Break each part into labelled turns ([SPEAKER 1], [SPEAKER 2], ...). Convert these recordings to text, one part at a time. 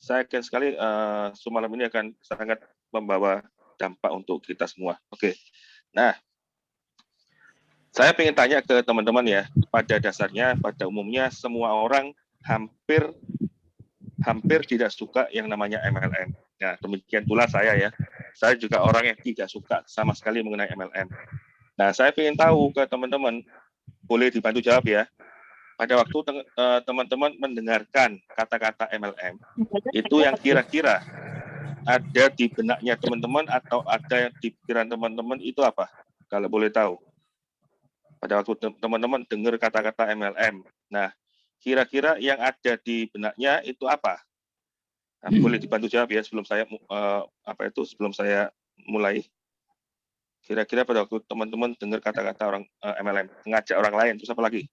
[SPEAKER 1] saya yakin sekali malam ini akan sangat membawa dampak untuk kita semua. Oke. Nah, saya ingin tanya ke teman-teman ya, pada dasarnya, pada umumnya semua orang hampir tidak suka yang namanya MLM. Nah, demikian pula saya ya. Saya juga orang yang tidak suka sama sekali mengenai MLM. Nah, saya ingin tahu ke teman-teman, boleh dibantu jawab ya. Pada waktu teman-teman mendengarkan kata-kata MLM, itu yang kira-kira ada di benaknya teman-teman atau ada yang di pikiran teman-teman itu apa? Kalau boleh tahu. Pada waktu teman-teman dengar kata-kata MLM. Nah, kira-kira yang ada di benaknya itu apa? Nah, boleh dibantu jawab ya sebelum saya sebelum saya mulai. Kira-kira pada waktu teman-teman dengar kata-kata orang MLM, mengajak orang lain, terus apa lagi?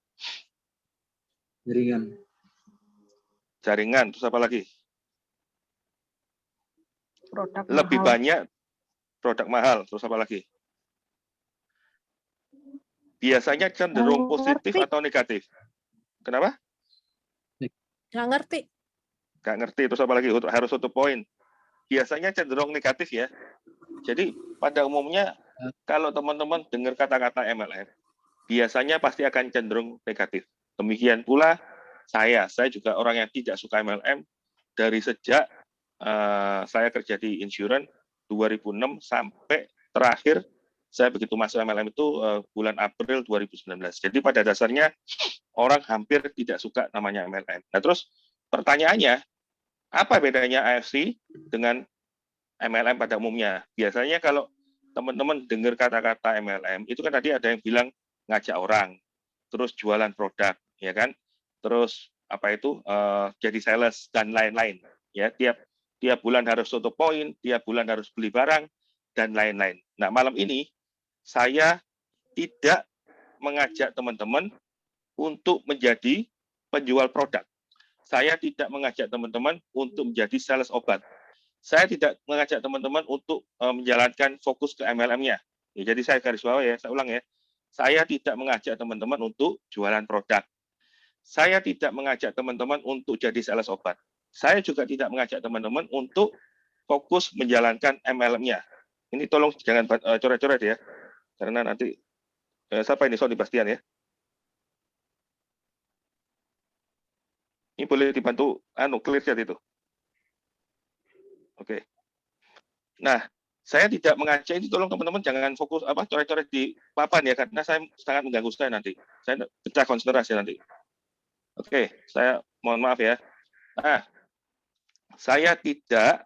[SPEAKER 1] Jaringan, terus apa lagi?
[SPEAKER 2] Produk
[SPEAKER 1] Lebih
[SPEAKER 2] mahal.
[SPEAKER 1] banyak produk mahal, terus apa lagi? Biasanya cenderung positif atau negatif? Kenapa?
[SPEAKER 2] Nggak ngerti.
[SPEAKER 1] Nggak ngerti, terus apa lagi? Harus satu poin. Biasanya cenderung negatif ya. Jadi pada umumnya kalau teman-teman dengar kata-kata MLM, biasanya pasti akan cenderung negatif. Demikian pula saya juga orang yang tidak suka MLM dari sejak saya kerja di insurance 2006 sampai terakhir saya begitu masuk MLM itu bulan April 2019. Jadi pada dasarnya orang hampir tidak suka namanya MLM. Nah terus pertanyaannya, apa bedanya AFC dengan MLM pada umumnya? Biasanya kalau teman-teman dengar kata-kata MLM, itu kan tadi ada yang bilang ngajak orang, terus jualan produk, ya kan? Terus apa itu jadi sales dan lain-lain. Ya, tiap bulan harus tutup poin, tiap bulan harus beli barang dan lain-lain. Nah, malam ini saya tidak mengajak teman-teman untuk menjadi penjual produk. Saya tidak mengajak teman-teman untuk menjadi sales obat. Saya tidak mengajak teman-teman untuk menjalankan fokus ke MLM-nya. Ya, jadi saya garis bawah ya, saya ulang ya. Saya tidak mengajak teman-teman untuk jualan produk. Saya tidak mengajak teman-teman untuk jadi sales obat. Saya juga tidak mengajak teman-teman untuk fokus menjalankan MLM-nya. Ini tolong jangan coret-coret ya, karena nanti siapa ini Sony Bastian ya? Ini boleh dibantu clear chat itu. Oke. Nah, saya tidak mengajak ini, tolong teman-teman jangan fokus coret-coret di papan ya, karena saya sangat mengganggu saya nanti. Saya pecah konsentrasi nanti. Oke, saya mohon maaf ya. Nah, saya tidak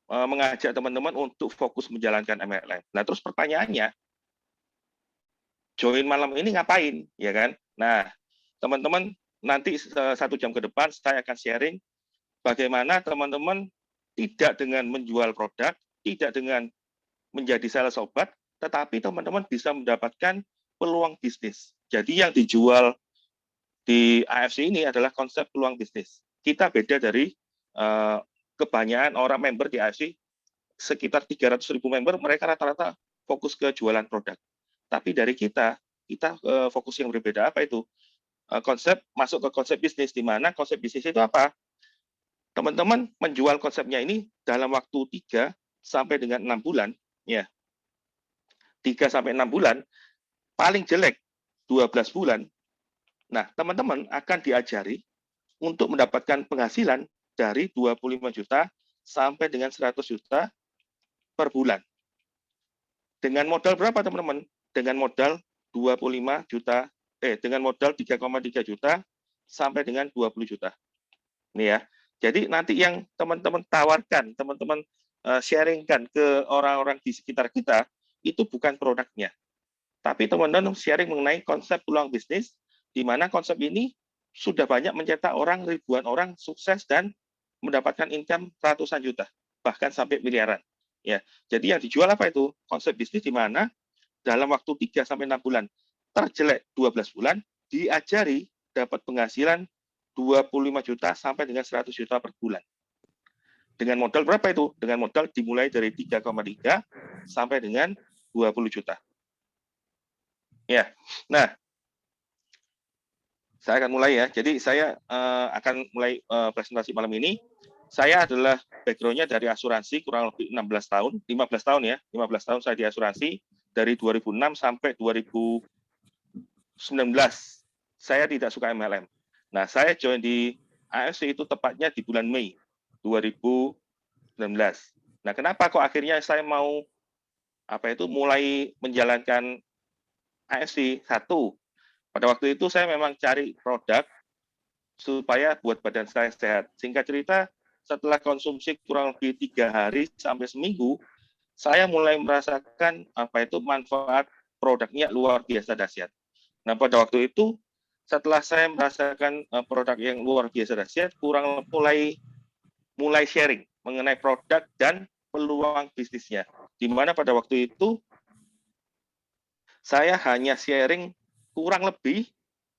[SPEAKER 1] mengajak teman-teman untuk fokus menjalankan MLM. Nah, terus pertanyaannya, join malam ini ngapain, ya kan? Nah, teman-teman nanti 1 jam ke depan saya akan sharing bagaimana teman-teman tidak dengan menjual produk, tidak dengan menjadi sales obat, tetapi teman-teman bisa mendapatkan peluang bisnis. Jadi yang dijual di AFC ini adalah konsep peluang bisnis. Kita beda dari kebanyakan orang member di AFC, sekitar 300.000 member, mereka rata-rata fokus ke jualan produk. Tapi dari kita fokus yang berbeda. Apa itu? Konsep masuk ke konsep bisnis, di mana konsep bisnis itu apa? Teman-teman menjual konsepnya ini dalam waktu 3 sampai dengan 6 bulan, ya. 3 sampai 6 bulan, paling jelek 12 bulan. Nah, teman-teman akan diajari untuk mendapatkan penghasilan dari 25 juta sampai dengan 100 juta per bulan. Dengan modal berapa, teman-teman? Dengan modal 25 juta, dengan modal 3,3 juta sampai dengan 20 juta. Ini ya. Jadi nanti yang teman-teman tawarkan, teman-teman sharingkan ke orang-orang di sekitar kita, itu bukan produknya. Tapi teman-teman sharing mengenai konsep peluang bisnis, di mana konsep ini sudah banyak mencetak orang, ribuan orang sukses dan mendapatkan income ratusan juta, bahkan sampai miliaran. Ya, jadi yang dijual apa itu? Konsep bisnis di mana dalam waktu 3 sampai 6 bulan, terjelek 12 bulan, diajari dapat penghasilan 25 juta sampai dengan 100 juta per bulan. Dengan modal berapa itu? Dengan modal dimulai dari 3,3 sampai dengan 20 juta. Ya, nah, Saya akan mulai ya. Jadi saya akan mulai presentasi malam ini. Saya adalah background-nya dari asuransi kurang lebih 16 tahun, 15 tahun ya. 15 tahun saya di asuransi dari 2006 sampai 2019. Saya tidak suka MLM. Nah, saya join di AFC itu tepatnya di bulan Mei 2019. Nah, kenapa kok akhirnya saya mau mulai menjalankan AFC? Satu, pada waktu itu saya memang cari produk supaya buat badan saya sehat. Singkat cerita, setelah konsumsi kurang lebih 3 hari sampai seminggu, saya mulai merasakan manfaat produknya luar biasa dahsyat. Nah, pada waktu itu, setelah saya merasakan produk yang luar biasa dahsyat, mulai sharing mengenai produk dan peluang bisnisnya. Di mana pada waktu itu, saya hanya sharing kurang lebih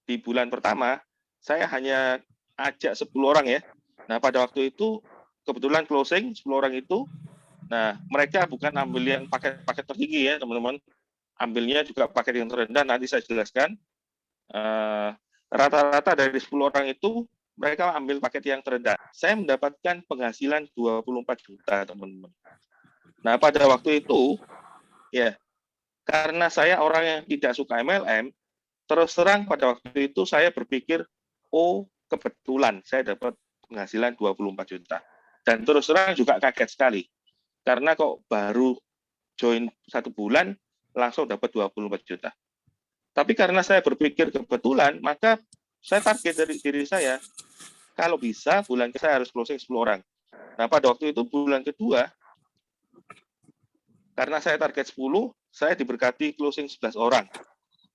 [SPEAKER 1] di bulan pertama, saya hanya ajak 10 orang ya. Nah, pada waktu itu kebetulan closing 10 orang itu. Nah, mereka bukan ambil yang paket tertinggi ya, teman-teman. Ambilnya juga paket yang terendah, nanti saya jelaskan. Rata-rata dari 10 orang itu, mereka ambil paket yang terendah. Saya mendapatkan penghasilan 24 juta, teman-teman. Nah, pada waktu itu, ya, karena saya orang yang tidak suka MLM, terus terang pada waktu itu saya berpikir, oh kebetulan saya dapat penghasilan 24 juta. Dan terus terang juga kaget sekali. Karena kok baru join 1 bulan, langsung dapat 24 juta. Tapi karena saya berpikir kebetulan, maka saya target dari diri saya, kalau bisa bulan saya harus closing 10 orang. Nah, pada waktu itu bulan kedua, karena saya target 10, saya diberkati closing 11 orang.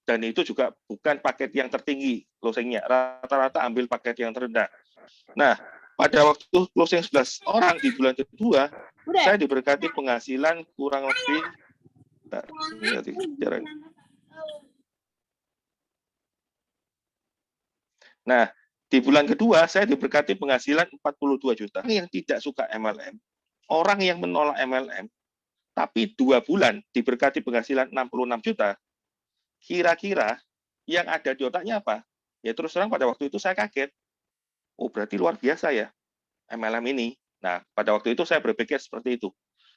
[SPEAKER 1] Dan itu juga bukan paket yang tertinggi closingnya, rata-rata ambil paket yang terendah. Nah, pada waktu closing 11 orang di bulan kedua, saya diberkati penghasilan kurang lebih Nah, di bulan kedua saya diberkati penghasilan 42 juta. Yang tidak suka MLM, orang yang menolak MLM, tapi 2 bulan diberkati penghasilan 66 juta, kira-kira yang ada di otaknya apa? Ya terus terang pada waktu itu saya kaget. Oh, berarti luar biasa ya MLM ini. Nah, pada waktu itu saya berpikir seperti itu.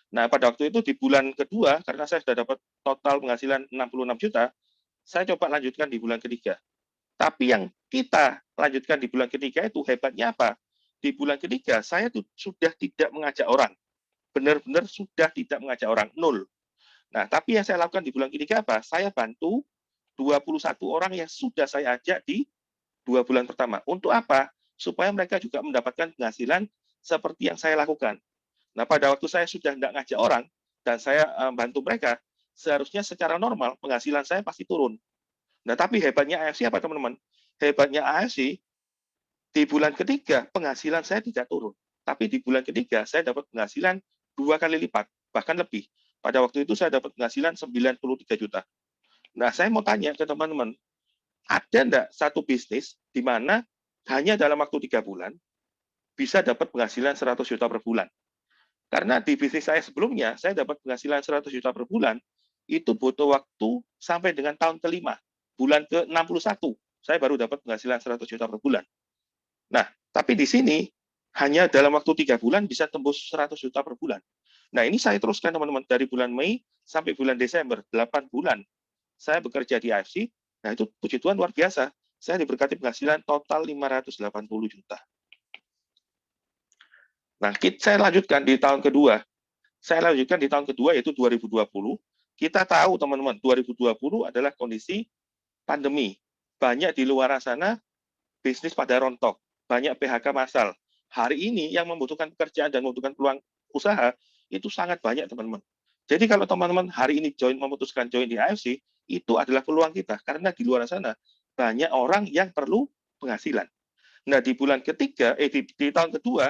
[SPEAKER 1] Nah, pada waktu itu di bulan kedua, karena saya sudah dapat total penghasilan 66 juta, saya coba lanjutkan di bulan ketiga. Tapi yang kita lanjutkan di bulan ketiga itu hebatnya apa? Di bulan ketiga, saya sudah tidak mengajak orang. Benar-benar sudah tidak mengajak orang, nol. Nah, tapi yang saya lakukan di bulan ketiga apa? Saya bantu 21 orang yang sudah saya ajak di 2 bulan pertama. Untuk apa? Supaya mereka juga mendapatkan penghasilan seperti yang saya lakukan. Nah, pada waktu saya sudah tidak ngajak orang, dan saya bantu mereka, seharusnya secara normal penghasilan saya pasti turun. Nah, tapi hebatnya AFC apa, teman-teman? Hebatnya AFC, di bulan ketiga penghasilan saya tidak turun. Tapi di bulan ketiga saya dapat penghasilan 2 kali lipat, bahkan lebih. Pada waktu itu saya dapat penghasilan 93 juta. Nah, saya mau tanya ke teman-teman, ada enggak satu bisnis di mana hanya dalam waktu 3 bulan bisa dapat penghasilan 100 juta per bulan? Karena di bisnis saya sebelumnya, saya dapat penghasilan 100 juta per bulan, itu butuh waktu sampai dengan tahun kelima. Bulan ke-61, saya baru dapat penghasilan 100 juta per bulan. Nah, tapi di sini, hanya dalam waktu 3 bulan bisa tembus 100 juta per bulan. Nah, ini saya teruskan teman-teman, dari bulan Mei sampai bulan Desember, 8 bulan. Saya bekerja di AFC, nah itu puji Tuhan luar biasa. Saya diberkati penghasilan total 580 juta. Nah, saya lanjutkan di tahun kedua. Saya lanjutkan di tahun kedua, yaitu 2020. Kita tahu, teman-teman, 2020 adalah kondisi pandemi. Banyak di luar sana bisnis pada rontok. Banyak PHK massal. Hari ini yang membutuhkan pekerjaan dan membutuhkan peluang usaha, itu sangat banyak, teman-teman. Jadi kalau teman-teman hari ini memutuskan join di AFC, itu adalah peluang kita. Karena di luar sana, banyak orang yang perlu penghasilan. Nah, di bulan ketiga, di tahun kedua,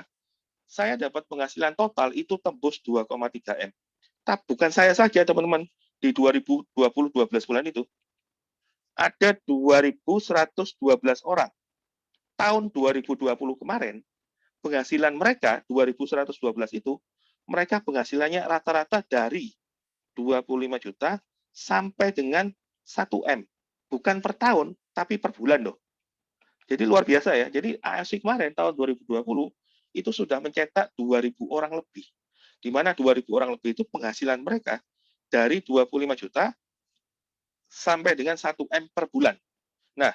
[SPEAKER 1] saya dapat penghasilan total itu tembus 2,3 M. Tapi bukan saya saja, teman-teman. Di 2020, 12 bulan itu, ada 2.112 orang. Tahun 2020 kemarin, penghasilan mereka, 2.112 itu, mereka penghasilannya rata-rata dari 25 juta sampai dengan 1 M. Bukan per tahun, tapi per bulan loh. Jadi luar biasa ya. Jadi AFC kemarin tahun 2020 itu sudah mencetak 2.000 orang lebih. Di mana 2.000 orang lebih itu penghasilan mereka dari 25 juta sampai dengan 1 M per bulan. Nah,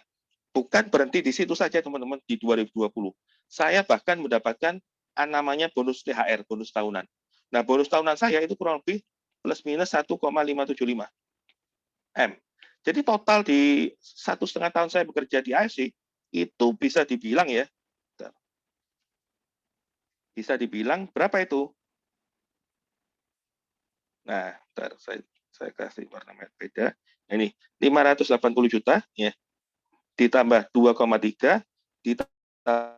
[SPEAKER 1] bukan berhenti di situ saja teman-teman di 2020. Saya bahkan mendapatkan namanya bonus THR, bonus tahunan. Nah, bonus tahunan saya itu kurang lebih plus minus 1,575 M. Jadi total di 1,5 tahun saya bekerja di AFC, itu bisa dibilang ya, bisa dibilang berapa itu? Nah, saya kasih warna merah beda. Nah, ini 580 juta ya, ditambah 2,3 ditambah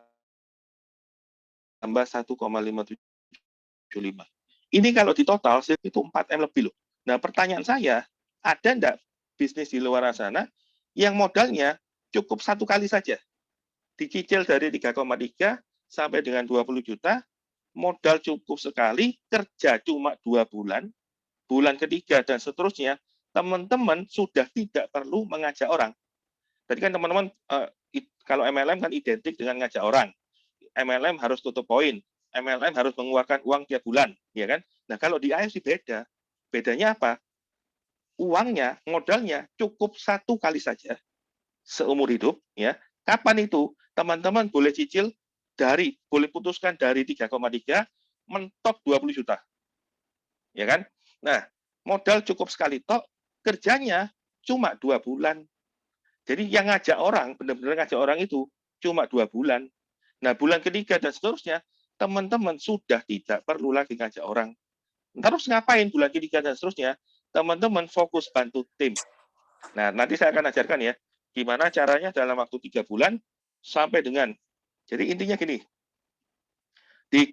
[SPEAKER 1] 1,575. Ini kalau di total itu 4 M lebih loh. Nah, pertanyaan saya, ada enggak bisnis di luar sana yang modalnya cukup 1 kali saja? Dicicil dari 3,3 sampai dengan 20 juta, modal cukup sekali, kerja cuma 2 bulan, bulan ketiga dan seterusnya, teman-teman sudah tidak perlu mengajak orang. Tadi kan teman-teman, kalau MLM kan identik dengan ngajak orang. MLM harus tutup poin, MLM harus mengeluarkan uang tiap bulan, ya kan? Nah, kalau di AFC beda. Bedanya apa? Uangnya, modalnya cukup 1 kali saja seumur hidup, ya. Kapan itu? Teman-teman boleh cicil boleh putuskan dari 3,3 mentok 20 juta. Ya kan? Nah, modal cukup sekali tok, kerjanya cuma 2 bulan. Jadi yang ngajak orang, benar-benar ngajak orang itu cuma 2 bulan. Nah, bulan ketiga dan seterusnya, teman-teman sudah tidak perlu lagi ngajak orang. Terus ngapain bulan ketiga dan seterusnya? Teman-teman fokus bantu tim. Nah, nanti saya akan ajarkan ya, gimana caranya dalam waktu 3 bulan sampai dengan, jadi intinya gini, di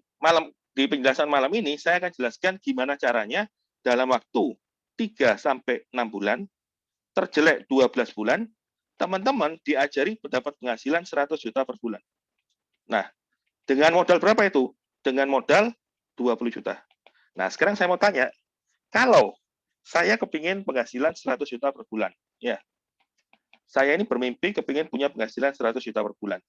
[SPEAKER 1] penjelasan malam ini, saya akan jelaskan gimana caranya dalam waktu 3 sampai 6 bulan, terjelek 12 bulan, teman-teman diajari mendapat penghasilan 100 juta per bulan. Nah, dengan modal berapa itu? Dengan modal 20 juta. Nah, sekarang saya mau tanya, kalau saya kepingin penghasilan 100 juta per bulan, ya, saya ini bermimpi kepingin punya penghasilan 100 juta per bulan.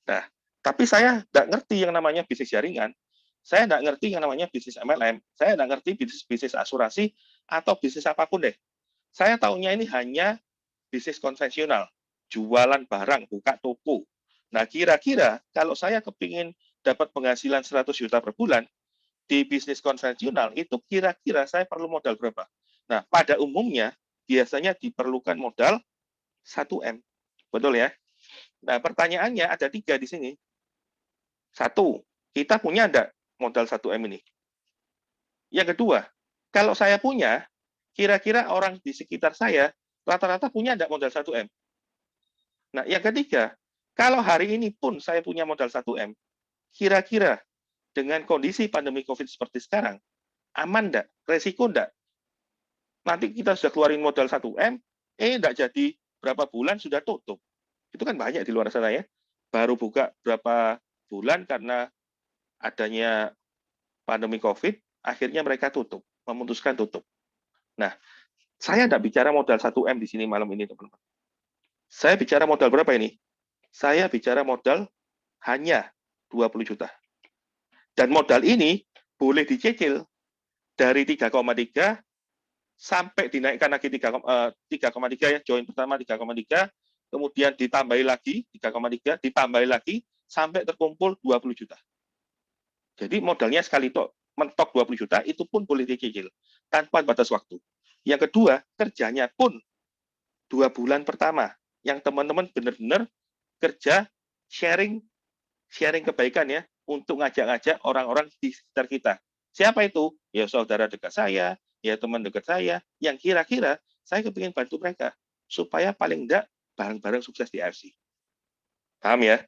[SPEAKER 1] Nah, tapi saya nggak ngerti yang namanya bisnis jaringan, saya nggak ngerti yang namanya bisnis MLM, saya nggak ngerti bisnis asuransi, atau bisnis apapun deh. Saya tahunya ini hanya bisnis konvensional, jualan barang, buka toko. Nah, kira-kira kalau saya kepingin dapat penghasilan 100 juta per bulan, di bisnis konvensional, itu kira-kira saya perlu modal berapa? Nah, pada umumnya, biasanya diperlukan modal 1 M. Betul ya? Nah, pertanyaannya ada 3 di sini. 1, kita punya enggak modal 1 M ini? Yang kedua, kalau saya punya, kira-kira orang di sekitar saya rata-rata punya enggak modal 1 M? Nah, yang ketiga, kalau hari ini pun saya punya modal 1 M, kira-kira dengan kondisi pandemi COVID seperti sekarang, aman enggak? Resiko enggak? Nanti kita sudah keluarin modal 1 M, enggak jadi berapa bulan sudah tutup. Itu kan banyak di luar sana ya. Baru buka berapa bulan karena adanya pandemi COVID, akhirnya mereka tutup, memutuskan tutup. Nah, saya enggak bicara modal 1 M di sini malam ini, teman-teman. Saya bicara modal berapa ini? Saya bicara modal hanya 20 juta. Dan modal ini boleh dicicil dari 3,3 sampai dinaikkan lagi 3,3 ya, join pertama 3,3, kemudian ditambahi lagi 3,3, ditambahi lagi sampai terkumpul 20 juta. Jadi modalnya sekali tok mentok 20 juta itu pun boleh dicicil tanpa batas waktu. Yang kedua, kerjanya pun 2 bulan pertama yang teman-teman benar-benar kerja sharing kebaikan ya, untuk ngajak-ngajak orang-orang di sekitar kita. Siapa itu? Ya saudara dekat saya, ya teman dekat saya, yang kira-kira saya kepingin bantu mereka, supaya paling enggak bareng-bareng sukses di AFC. Paham ya?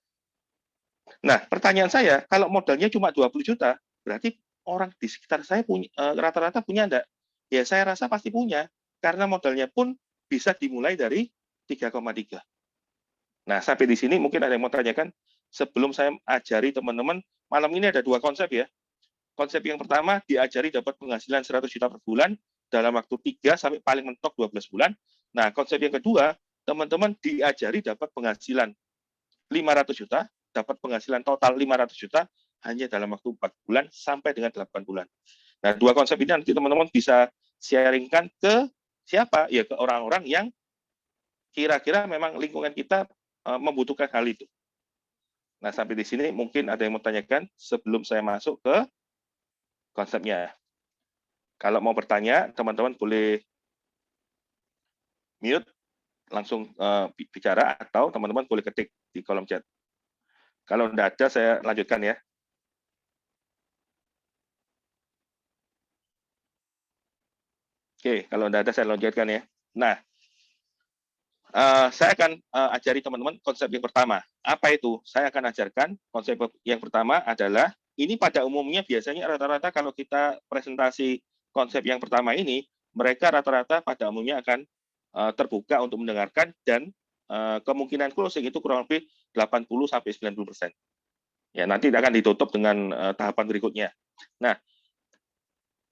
[SPEAKER 1] Nah, pertanyaan saya, kalau modalnya cuma 20 juta, berarti orang di sekitar saya rata-rata punya enggak? Ya saya rasa pasti punya, karena modalnya pun bisa dimulai dari 3,3. Nah, sampai di sini mungkin ada yang mau tanyakan, sebelum saya ajari teman-teman, malam ini ada 2 konsep ya. Konsep yang pertama, diajari dapat penghasilan 100 juta per bulan dalam waktu 3 sampai paling mentok 12 bulan. Nah, konsep yang kedua, teman-teman diajari dapat penghasilan 500 juta, dapat penghasilan total 500 juta hanya dalam waktu 4 bulan sampai dengan 8 bulan. Nah, dua konsep ini nanti teman-teman bisa sharingkan ke siapa? Ya ke orang-orang yang kira-kira memang lingkungan kita membutuhkan hal itu. Nah, sampai di sini mungkin ada yang mau tanyakan sebelum saya masuk ke konsepnya. Kalau mau bertanya, teman-teman boleh mute, langsung bicara, atau teman-teman boleh ketik di kolom chat. Kalau tidak ada, saya lanjutkan ya. Oke, kalau tidak ada, saya lanjutkan ya. Nah, saya akan ajari teman-teman konsep yang pertama. Apa itu? Saya akan ajarkan konsep yang pertama adalah, ini pada umumnya biasanya rata-rata kalau kita presentasi konsep yang pertama ini, mereka rata-rata pada umumnya akan terbuka untuk mendengarkan dan kemungkinan closing itu kurang lebih 80-90%. Ya, nanti akan ditutup dengan tahapan berikutnya. Nah,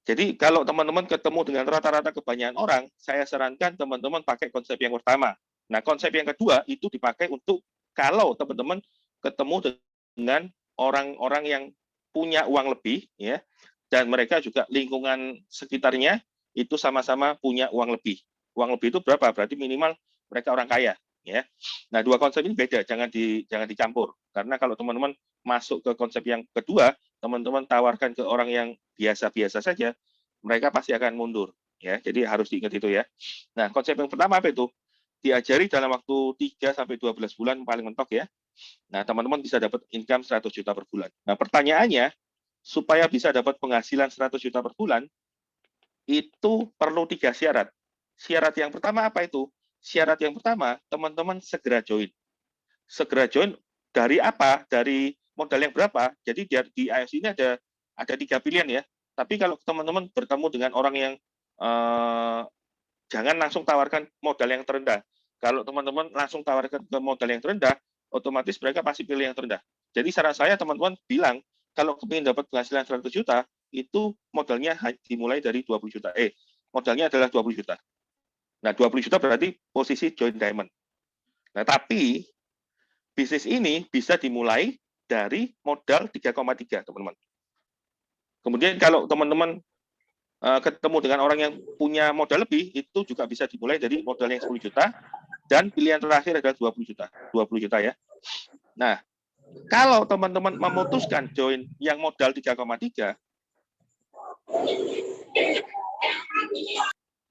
[SPEAKER 1] jadi kalau teman-teman ketemu dengan rata-rata kebanyakan orang, saya sarankan teman-teman pakai konsep yang pertama. Nah, konsep yang kedua itu dipakai untuk kalau teman-teman ketemu dengan orang-orang yang punya uang lebih, ya, dan mereka juga lingkungan sekitarnya itu sama-sama punya uang lebih. Uang lebih itu berapa? Berarti minimal mereka orang kaya, ya. Nah, dua konsep ini beda, jangan dicampur. Karena kalau teman-teman masuk ke konsep yang kedua, teman-teman tawarkan ke orang yang biasa-biasa saja, mereka pasti akan mundur, ya. Jadi harus diingat itu ya. Nah, konsep yang pertama apa itu? Diajari dalam waktu 3 sampai 12 bulan paling mentok ya. Nah, teman-teman bisa dapat income 100 juta per bulan. Nah, pertanyaannya, supaya bisa dapat penghasilan 100 juta per bulan, itu perlu 3 syarat. Syarat yang pertama apa itu? Syarat yang pertama, teman-teman segera join. Segera join dari apa? Dari modal yang berapa? Jadi di AFC ini ada 3 pilihan ya. Tapi kalau teman-teman bertemu dengan orang yang jangan langsung tawarkan modal yang terendah. Kalau teman-teman langsung tawarkan ke modal yang terendah, otomatis mereka pasti pilih yang terendah. Jadi saran saya teman-teman bilang, kalau ingin dapat penghasilan 100 juta, itu modalnya dimulai dari 20 juta. Modalnya adalah 20 juta. Nah, 20 juta berarti posisi join diamond. Nah, tapi bisnis ini bisa dimulai dari modal 3,3, teman-teman. Kemudian kalau teman-teman ketemu dengan orang yang punya modal lebih, itu juga bisa dimulai dari modal yang 10 juta, dan pilihan terakhir adalah 20 juta. 20 juta ya. Nah, kalau teman-teman memutuskan join yang modal 3,3,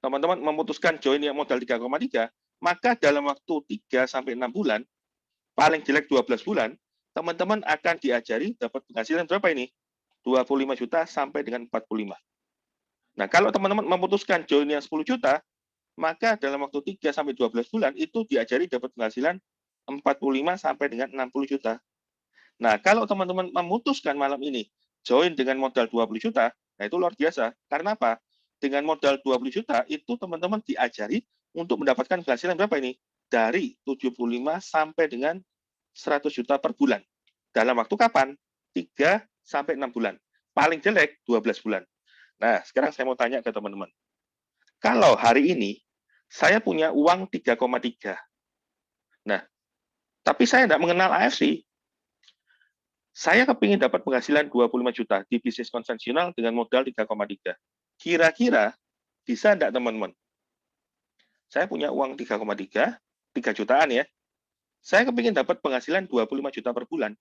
[SPEAKER 1] teman-teman memutuskan join yang modal 3,3, maka dalam waktu 3 sampai 6 bulan, paling jelek 12 bulan, teman-teman akan diajari dapat penghasilan berapa ini? 25 juta sampai dengan 45. Nah, kalau teman-teman memutuskan join yang 10 juta, maka dalam waktu 3 sampai 12 bulan itu diajari dapat penghasilan 45 sampai dengan 60 juta. Nah, kalau teman-teman memutuskan malam ini join dengan modal 20 juta, nah itu luar biasa. Karena apa? Dengan modal 20 juta itu teman-teman diajari untuk mendapatkan penghasilan berapa ini? Dari 75 sampai dengan 100 juta per bulan. Dalam waktu kapan? 3 sampai 6 bulan. Paling jelek 12 bulan. Nah, sekarang saya mau tanya ke teman-teman. Kalau hari ini saya punya uang 3,3. Nah, tapi saya tidak mengenal AFC. Saya kepingin dapat penghasilan 25 juta di bisnis konvensional dengan modal 3,3. Kira-kira bisa enggak teman-teman? Saya punya uang 3,3, 3 jutaan ya. Saya kepingin dapat penghasilan 25 juta per bulan.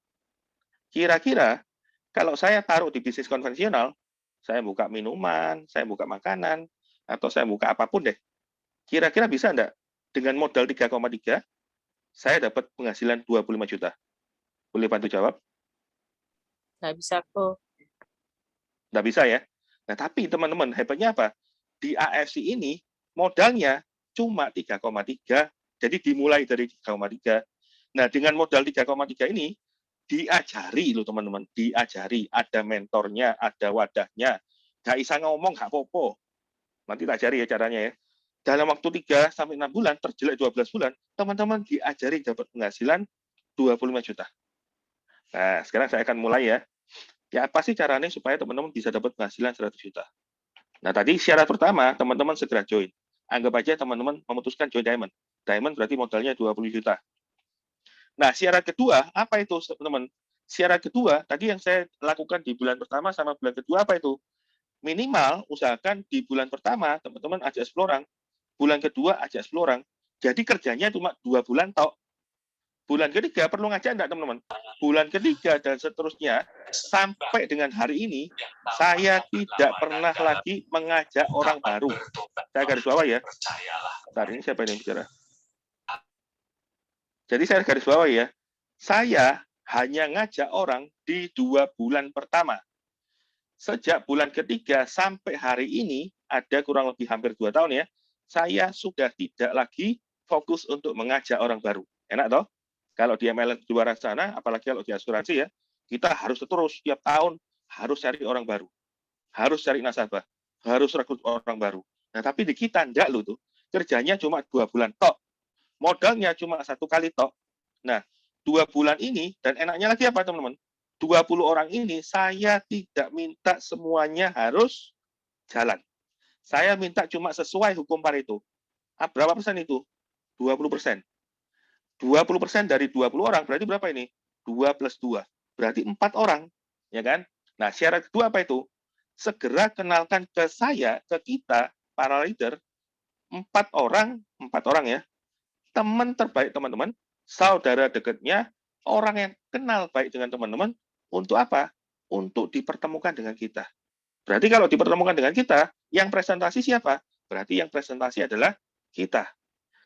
[SPEAKER 1] Kira-kira kalau saya taruh di bisnis konvensional, saya buka minuman, saya buka makanan, atau saya buka apapun deh. Kira-kira bisa enggak? Dengan modal 3,3, saya dapat penghasilan 25 juta. Boleh bantu jawab?
[SPEAKER 2] Nggak bisa kok.
[SPEAKER 1] Nggak bisa ya. Nah, tapi teman-teman, hebatnya apa? Di AFC ini, modalnya cuma 3,3, jadi dimulai dari 3,3. Nah, dengan modal 3,3 ini, diajari loh teman-teman, diajari. Ada mentornya, ada wadahnya. Nggak bisa ngomong, nggak apa-apa. Nanti tak ajari ya caranya ya. Dalam waktu 3 sampai 6 bulan, terjelek 12 bulan, teman-teman diajari dapat penghasilan 25 juta. Nah, sekarang saya akan mulai ya. Ya, apa sih caranya supaya teman-teman bisa dapat penghasilan 100 juta? Nah, tadi syarat pertama, teman-teman segera join. Anggap aja teman-teman memutuskan join Diamond. Diamond berarti modalnya 20 juta. Nah, syarat kedua, apa itu, teman-teman? Syarat kedua, tadi yang saya lakukan di bulan pertama sama bulan kedua, apa itu? Minimal, usahakan di bulan pertama, teman-teman ajak 10 orang. Bulan kedua, ajak 10 orang. Jadi kerjanya cuma 2 bulan, tok. Bulan ketiga, perlu ngajak enggak, teman-teman? Bulan ketiga dan seterusnya, sampai dengan hari ini, saya tidak pernah lagi mengajak orang baru. Saya garis bawah ya. Bentar, ini siapa yang bicara? Jadi saya garis bawah ya. Saya hanya ngajak orang di 2 bulan pertama. Sejak bulan ketiga sampai hari ini, ada kurang lebih hampir 2 tahun ya, saya sudah tidak lagi fokus untuk mengajak orang baru. Enak toh? Kalau di MLM di luar sana, apalagi kalau di asuransi ya, kita harus terus tiap tahun harus cari orang baru, harus cari nasabah, harus rekrut orang baru. Nah, tapi di kita enggak loh tuh. Kerjanya cuma 2 bulan tok. Modalnya cuma 1 kali tok. Nah, 2 bulan ini, dan enaknya lagi apa, teman-teman? 20 orang ini saya tidak minta semuanya harus jalan. Saya minta cuma sesuai hukum Pareto. Berapa persen itu? 20%. 20% dari 20 orang berarti berapa ini? 2 plus 2. Berarti 4 orang. Ya kan? Nah, syarat kedua apa itu? Segera kenalkan ke saya, ke kita, para leader, 4 orang ya, teman terbaik teman-teman, saudara dekatnya, orang yang kenal baik dengan teman-teman, untuk apa? Untuk dipertemukan dengan kita. Berarti kalau dipertemukan dengan kita, yang presentasi siapa? Berarti yang presentasi adalah kita.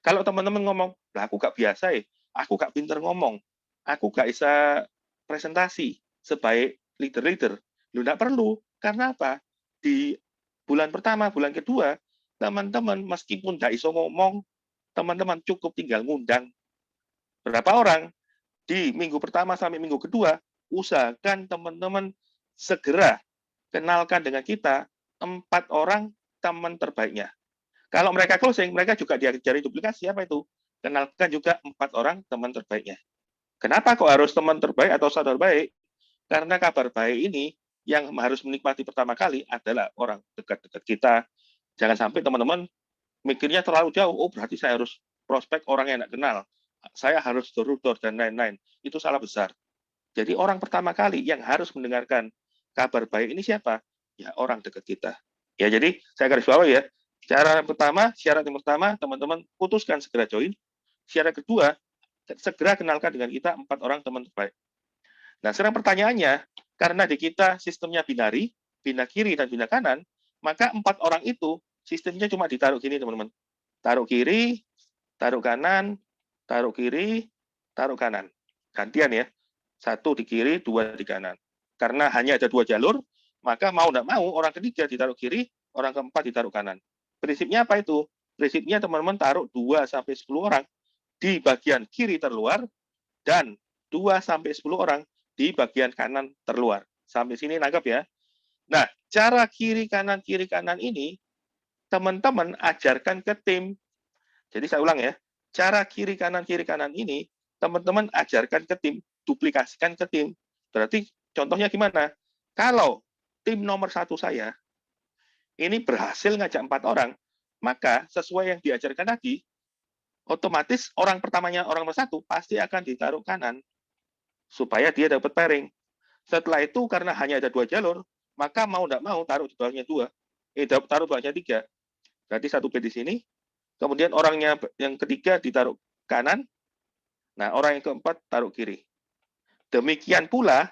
[SPEAKER 1] Kalau teman-teman ngomong, lah aku gak biasa ya, aku gak pinter ngomong, aku gak bisa presentasi sebaik leader-leader. Lu gak perlu. Karena apa? Di bulan pertama, bulan kedua, teman-teman meskipun gak iso ngomong, teman-teman cukup tinggal ngundang berapa orang di minggu pertama sampai minggu kedua, usahakan teman-teman segera kenalkan dengan kita 4 orang teman terbaiknya. Kalau mereka closing, mereka juga diajari duplikasi, apa itu? Kenalkan juga 4 orang teman terbaiknya. Kenapa kok harus teman terbaik atau saudara baik? Karena kabar baik ini yang harus menikmati pertama kali adalah orang dekat-dekat kita. Jangan sampai teman-teman mikirnya terlalu jauh, oh berarti saya harus prospek orang yang tidak kenal. Saya harus door-to-door dan lain-lain. Itu salah besar. Jadi orang pertama kali yang harus mendengarkan kabar baik ini siapa? Ya orang dekat kita. Ya jadi saya garis bawah ya. Syarat yang pertama, teman-teman putuskan segera join. Syarat kedua, segera kenalkan dengan kita 4 orang teman terbaik. Nah, sekarang pertanyaannya, karena di kita sistemnya binari, bina kiri dan bina kanan, maka 4 orang itu sistemnya cuma ditaruh gini, teman-teman. Taruh kiri, taruh kanan, taruh kiri, taruh kanan. Gantian ya. 1 di kiri, 2 di kanan. Karena hanya ada 2 jalur, maka mau tidak mau orang ketiga ditaruh kiri, orang keempat ditaruh kanan. Prinsipnya apa itu? Prinsipnya teman-teman taruh 2 sampai 10 orang di bagian kiri terluar dan 2 sampai 10 orang di bagian kanan terluar. Sampai sini nangkep ya. Nah, cara kiri kanan ini teman-teman ajarkan ke tim. Jadi saya ulang ya. Cara kiri kanan ini teman-teman ajarkan ke tim, duplikasikan ke tim. Berarti contohnya gimana? Kalau tim nomor 1 saya ini berhasil ngajak 4 orang, maka sesuai yang diajarkan tadi, otomatis orang pertamanya, orang nomor 1, pasti akan ditaruh kanan, supaya dia dapat pairing. Setelah itu, karena hanya ada 2 jalur, maka mau tidak mau taruh di bawahnya 2, taruh bawahnya 3. Berarti 1 B di sini, kemudian orangnya yang ketiga ditaruh kanan, nah orang yang keempat taruh kiri. Demikian pula,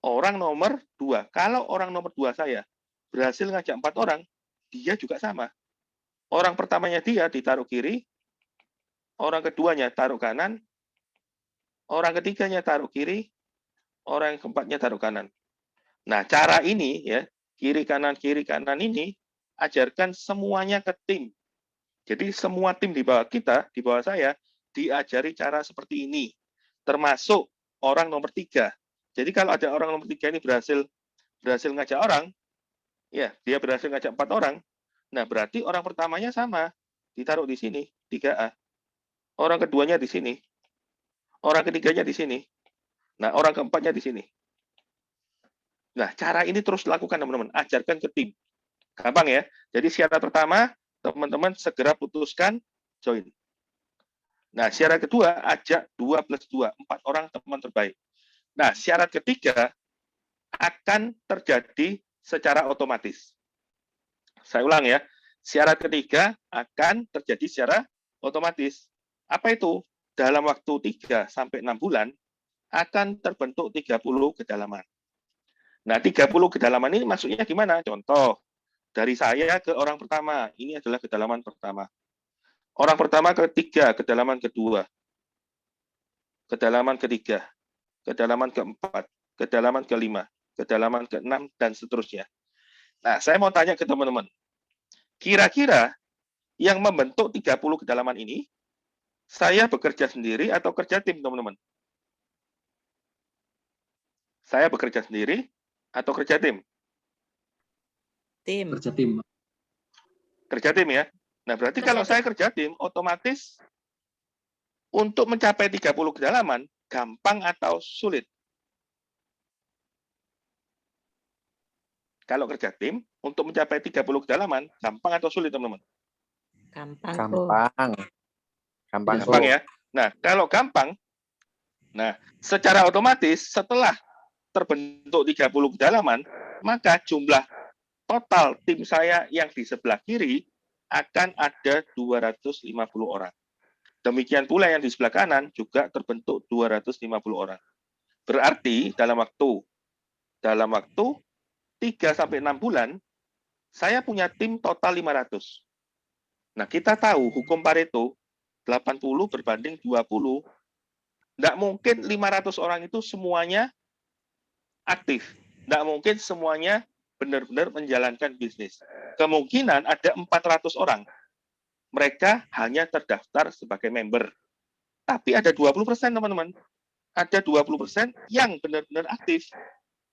[SPEAKER 1] orang nomor 2. Kalau orang nomor 2 saya berhasil ngajak 4 orang, dia juga sama. Orang pertamanya dia ditaruh kiri, orang keduanya taruh kanan, orang ketiganya taruh kiri, orang yang keempatnya taruh kanan. Nah, cara ini ya, kiri kanan ini, ajarkan semuanya ke tim. Jadi semua tim di bawah kita, di bawah saya, diajari cara seperti ini. Termasuk orang nomor 3. Jadi kalau ada orang nomor 3 ini berhasil ngajak orang, ya, dia berhasil ngajak 4 orang, nah berarti orang pertamanya sama, ditaruh di sini, 3A. Orang keduanya di sini. Orang ketiganya di sini. Nah, orang keempatnya di sini. Nah, cara ini terus lakukan, teman-teman. Ajarkan ke tim. Gampang ya. Jadi syarat pertama, teman-teman segera putuskan join. Nah, syarat kedua, ajak 2 plus 2, 4 orang teman terbaik. Nah, syarat ketiga akan terjadi secara otomatis. Saya ulang ya, syarat ketiga akan terjadi secara otomatis. Apa itu? Dalam waktu 3 sampai 6 bulan akan terbentuk 30 kedalaman. Nah, 30 kedalaman ini maksudnya gimana? Contoh, dari saya ke orang pertama, ini adalah kedalaman pertama. Orang pertama ketiga, kedalaman kedua, kedalaman ketiga, kedalaman keempat, kedalaman kelima, kedalaman keenam, dan seterusnya. Nah, saya mau tanya ke teman-teman, kira-kira yang membentuk 30 kedalaman ini, saya bekerja sendiri atau kerja tim, teman-teman? Saya bekerja sendiri atau kerja tim?
[SPEAKER 2] Tim.
[SPEAKER 3] Kerja tim.
[SPEAKER 1] Kerja tim ya. Nah, berarti
[SPEAKER 2] Kerja
[SPEAKER 1] kalau
[SPEAKER 2] tim.
[SPEAKER 1] saya kerja tim, otomatis untuk mencapai 30 kedalaman, gampang atau sulit? Kalau kerja tim, untuk mencapai 30 kedalaman, gampang atau sulit, teman-teman?
[SPEAKER 2] Gampang.
[SPEAKER 4] Gampang. Gampang,
[SPEAKER 1] Gampang
[SPEAKER 4] Ko.
[SPEAKER 1] ya. Nah, kalau gampang, nah, secara otomatis setelah terbentuk 30 kedalaman, maka jumlah total tim saya yang di sebelah kiri akan ada 250 orang. Demikian pula yang di sebelah kanan juga terbentuk 250 orang. Berarti dalam waktu 3 sampai 6 bulan saya punya tim total 500. Nah, kita tahu hukum Pareto 80 berbanding 20. Tidak mungkin 500 orang itu semuanya aktif. Tidak mungkin semuanya benar-benar menjalankan bisnis. Kemungkinan ada 400 orang. Mereka hanya terdaftar sebagai member. Tapi ada 20%, teman-teman. Ada 20% yang benar-benar aktif.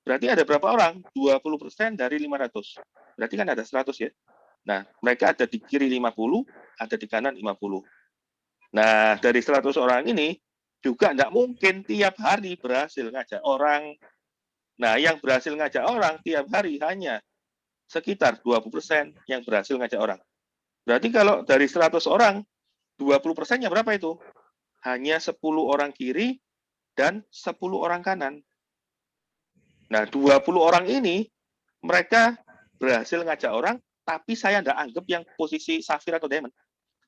[SPEAKER 1] Berarti ada berapa orang? 20% dari 500. Berarti kan ada 100 ya. Nah, mereka ada di kiri 50, ada di kanan 50. Nah, dari 100 orang ini juga tidak mungkin tiap hari berhasil ngajak orang. Nah, yang berhasil ngajak orang tiap hari hanya sekitar 20% yang berhasil ngajak orang. Berarti kalau dari 100 orang, 20%-nya berapa itu? Hanya 10 orang kiri dan 10 orang kanan. Nah, 20 orang ini, mereka berhasil ngajak orang, tapi saya tidak anggap yang posisi safir atau diamond.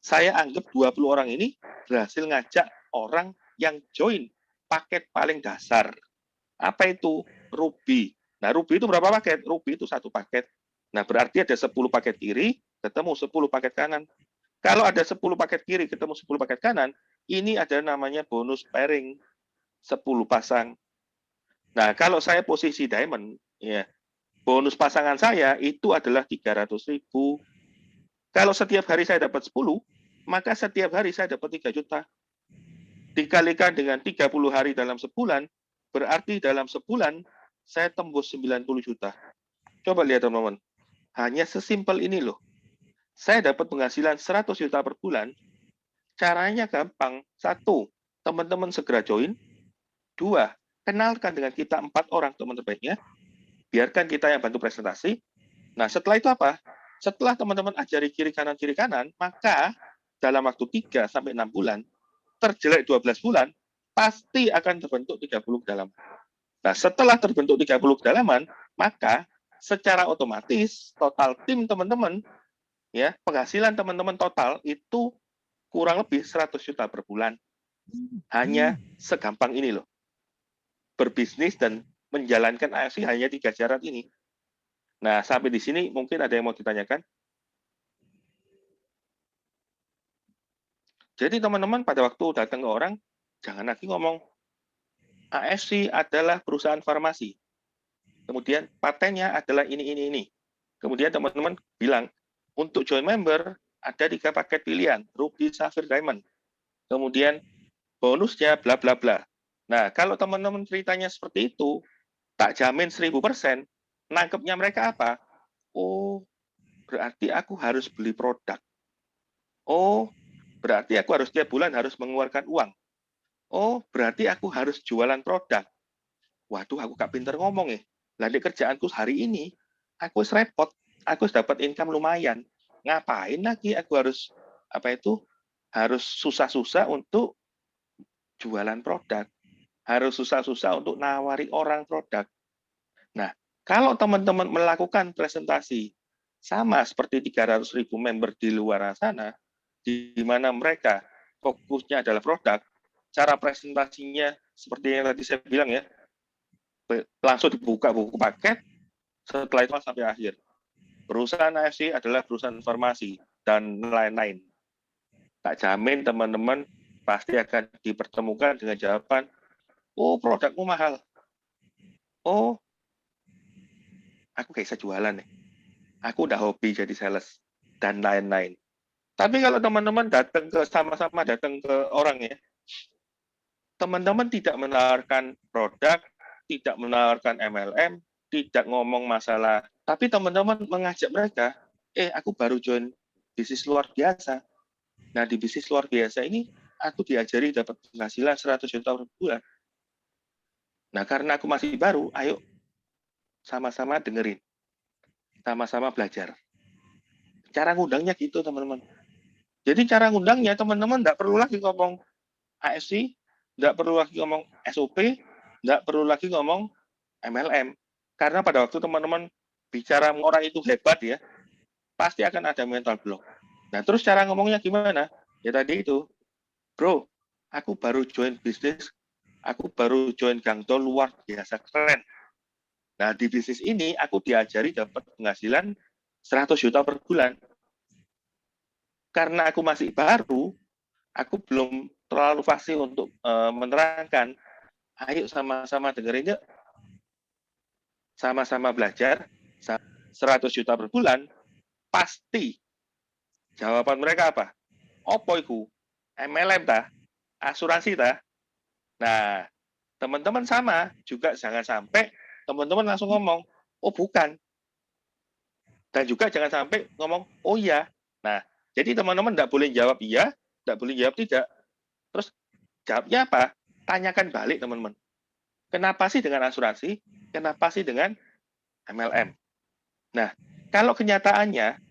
[SPEAKER 1] Saya anggap 20 orang ini berhasil ngajak orang yang join paket paling dasar. Apa itu? Ruby. Nah, Ruby itu berapa paket? Ruby itu 1 paket. Nah, berarti ada 10 paket kiri, ketemu 10 paket kanan. Kalau ada 10 paket kiri, ketemu 10 paket kanan, ini ada namanya bonus pairing. 10 pasang. Nah, kalau saya posisi diamond, ya, bonus pasangan saya itu adalah 300.000. Kalau setiap hari saya dapat 10, maka setiap hari saya dapat 3 juta. Dikalikan dengan 30 hari dalam sebulan, berarti dalam sebulan saya tembus 90 juta. Coba lihat, teman-teman. Hanya sesimpel ini loh. Saya dapat penghasilan 100 juta per bulan. Caranya gampang. 1, teman-teman segera join. 2, kenalkan dengan kita 4 orang teman terbaiknya. Biarkan kita yang bantu presentasi. Nah, setelah itu apa? Setelah teman-teman ajari kiri kanan, maka dalam waktu 3 sampai 6 bulan, terjelek 12 bulan, pasti akan terbentuk 30 kedalaman. Nah, setelah terbentuk 30 kedalaman, maka secara otomatis total tim teman-teman, ya, penghasilan teman-teman total itu kurang lebih 100 juta per bulan. Hanya segampang ini loh. Berbisnis dan menjalankan AFC hanya 3 syarat ini. Nah, sampai di sini mungkin ada yang mau ditanyakan? Jadi teman-teman pada waktu datang ke orang, jangan lagi ngomong AFC adalah perusahaan farmasi. Kemudian patennya adalah ini. Kemudian teman-teman bilang, untuk join member ada 3 paket pilihan, Ruby, Sapphire, Diamond. Kemudian bonusnya bla bla bla. Nah, kalau teman-teman ceritanya seperti itu, tak jamin 1000%, nangkepnya mereka apa? Oh, berarti aku harus beli produk. Oh, berarti aku harus tiap bulan harus mengeluarkan uang. Oh, berarti aku harus jualan produk. Waduh, aku gak pinter ngomong ya. Lah di kerjaanku hari ini, aku harus repot. Aku harus dapat income lumayan. Ngapain lagi aku harus harus susah-susah untuk jualan produk, harus susah-susah untuk nawari orang produk. Nah, kalau teman-teman melakukan presentasi sama seperti 300.000 member di luar sana, di mana mereka fokusnya adalah produk, cara presentasinya seperti yang tadi saya bilang ya, langsung dibuka buku paket, setelah itu sampai akhir. Perusahaan AFC adalah perusahaan farmasi dan lain-lain. Tak jamin teman-teman pasti akan dipertemukan dengan jawaban, oh produkmu mahal, oh aku kayak bisa jualan nih, aku udah hobi jadi sales, dan lain-lain. Tapi kalau teman-teman datang ke sama-sama datang ke orang ya, teman-teman tidak menawarkan produk, tidak menawarkan MLM, tidak ngomong masalah, tapi teman-teman mengajak mereka, aku baru join bisnis luar biasa. Nah, di bisnis luar biasa ini, aku diajari dapat penghasilan 100 juta per bulan. Nah, karena aku masih baru, ayo sama-sama dengerin, sama-sama belajar. Cara ngundangnya gitu, teman-teman. Jadi cara ngundangnya, teman-teman nggak perlu lagi ngomong AFC, nggak perlu lagi ngomong SOP, nggak perlu lagi ngomong MLM. Karena pada waktu teman-teman bicara orang itu hebat ya, pasti akan ada mental block. Nah, terus cara ngomongnya gimana? Ya tadi itu, bro, aku baru join bisnis, aku baru join Gangto luar biasa keren. Nah, di bisnis ini aku diajari dapat penghasilan 100 juta per bulan. Karena aku masih baru, aku belum terlalu fasih untuk menerangkan. Ayo sama-sama dengerin yuk. Sama-sama belajar 100 juta per bulan, pasti jawaban mereka apa? Opo iku? MLM tah? Asuransi tah? Nah, teman-teman sama juga jangan sampai teman-teman langsung ngomong, oh bukan. Dan juga jangan sampai ngomong, oh iya. Nah, jadi teman-teman tidak boleh jawab iya, tidak boleh jawab tidak. Terus jawabnya apa? Tanyakan balik teman-teman. Kenapa sih dengan asuransi? Kenapa sih dengan MLM? Nah, kalau kenyataannya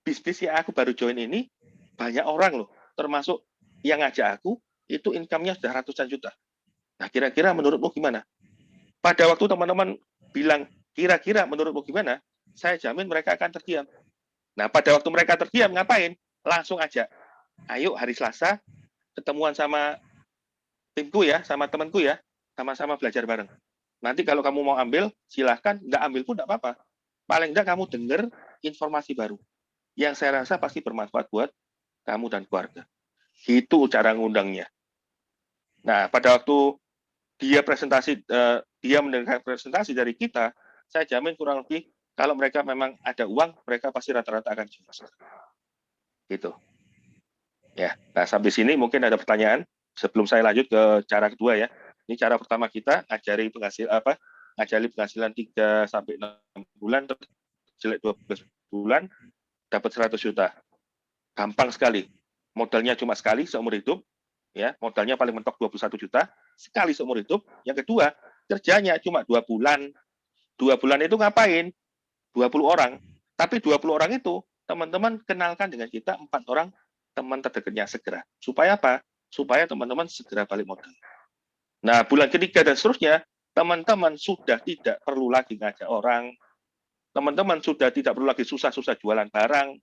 [SPEAKER 1] bisnis yang aku baru join ini banyak orang loh, termasuk yang ngajak aku itu income-nya sudah ratusan juta. Nah, kira-kira menurutmu gimana? Pada waktu teman-teman bilang kira-kira menurutmu gimana, saya jamin mereka akan terdiam. Nah, pada waktu mereka terdiam ngapain? Langsung aja, ayo hari Selasa ketemuan sama timku ya, sama temanku ya, sama-sama belajar bareng. Nanti kalau kamu mau ambil, silahkan. Nggak ambil pun nggak apa-apa. Paling nggak kamu dengar informasi baru. Yang saya rasa pasti bermanfaat buat kamu dan keluarga. Itu cara ngundangnya. Nah, pada waktu dia mendengar presentasi dari kita, saya jamin kurang lebih kalau mereka memang ada uang, mereka pasti rata-rata akan jual. Gitu. Ya. Nah, sampai sini mungkin ada pertanyaan sebelum saya lanjut ke cara kedua ya. Ini cara pertama kita ngajari penghasilan 3 sampai 6 bulan, jelek 12 bulan, dapat 100 juta. Gampang sekali. Modalnya cuma sekali seumur hidup, ya. Modalnya paling mentok 21 juta sekali seumur hidup. Yang kedua, kerjanya cuma 2 bulan. 2 bulan itu ngapain? 20 orang. Tapi 20 orang itu teman-teman kenalkan dengan kita 4 orang teman terdekatnya segera. Supaya apa? Supaya teman-teman segera balik modal. Nah, bulan ketiga dan seterusnya, teman-teman sudah tidak perlu lagi ngajak orang, teman-teman sudah tidak perlu lagi susah-susah jualan barang.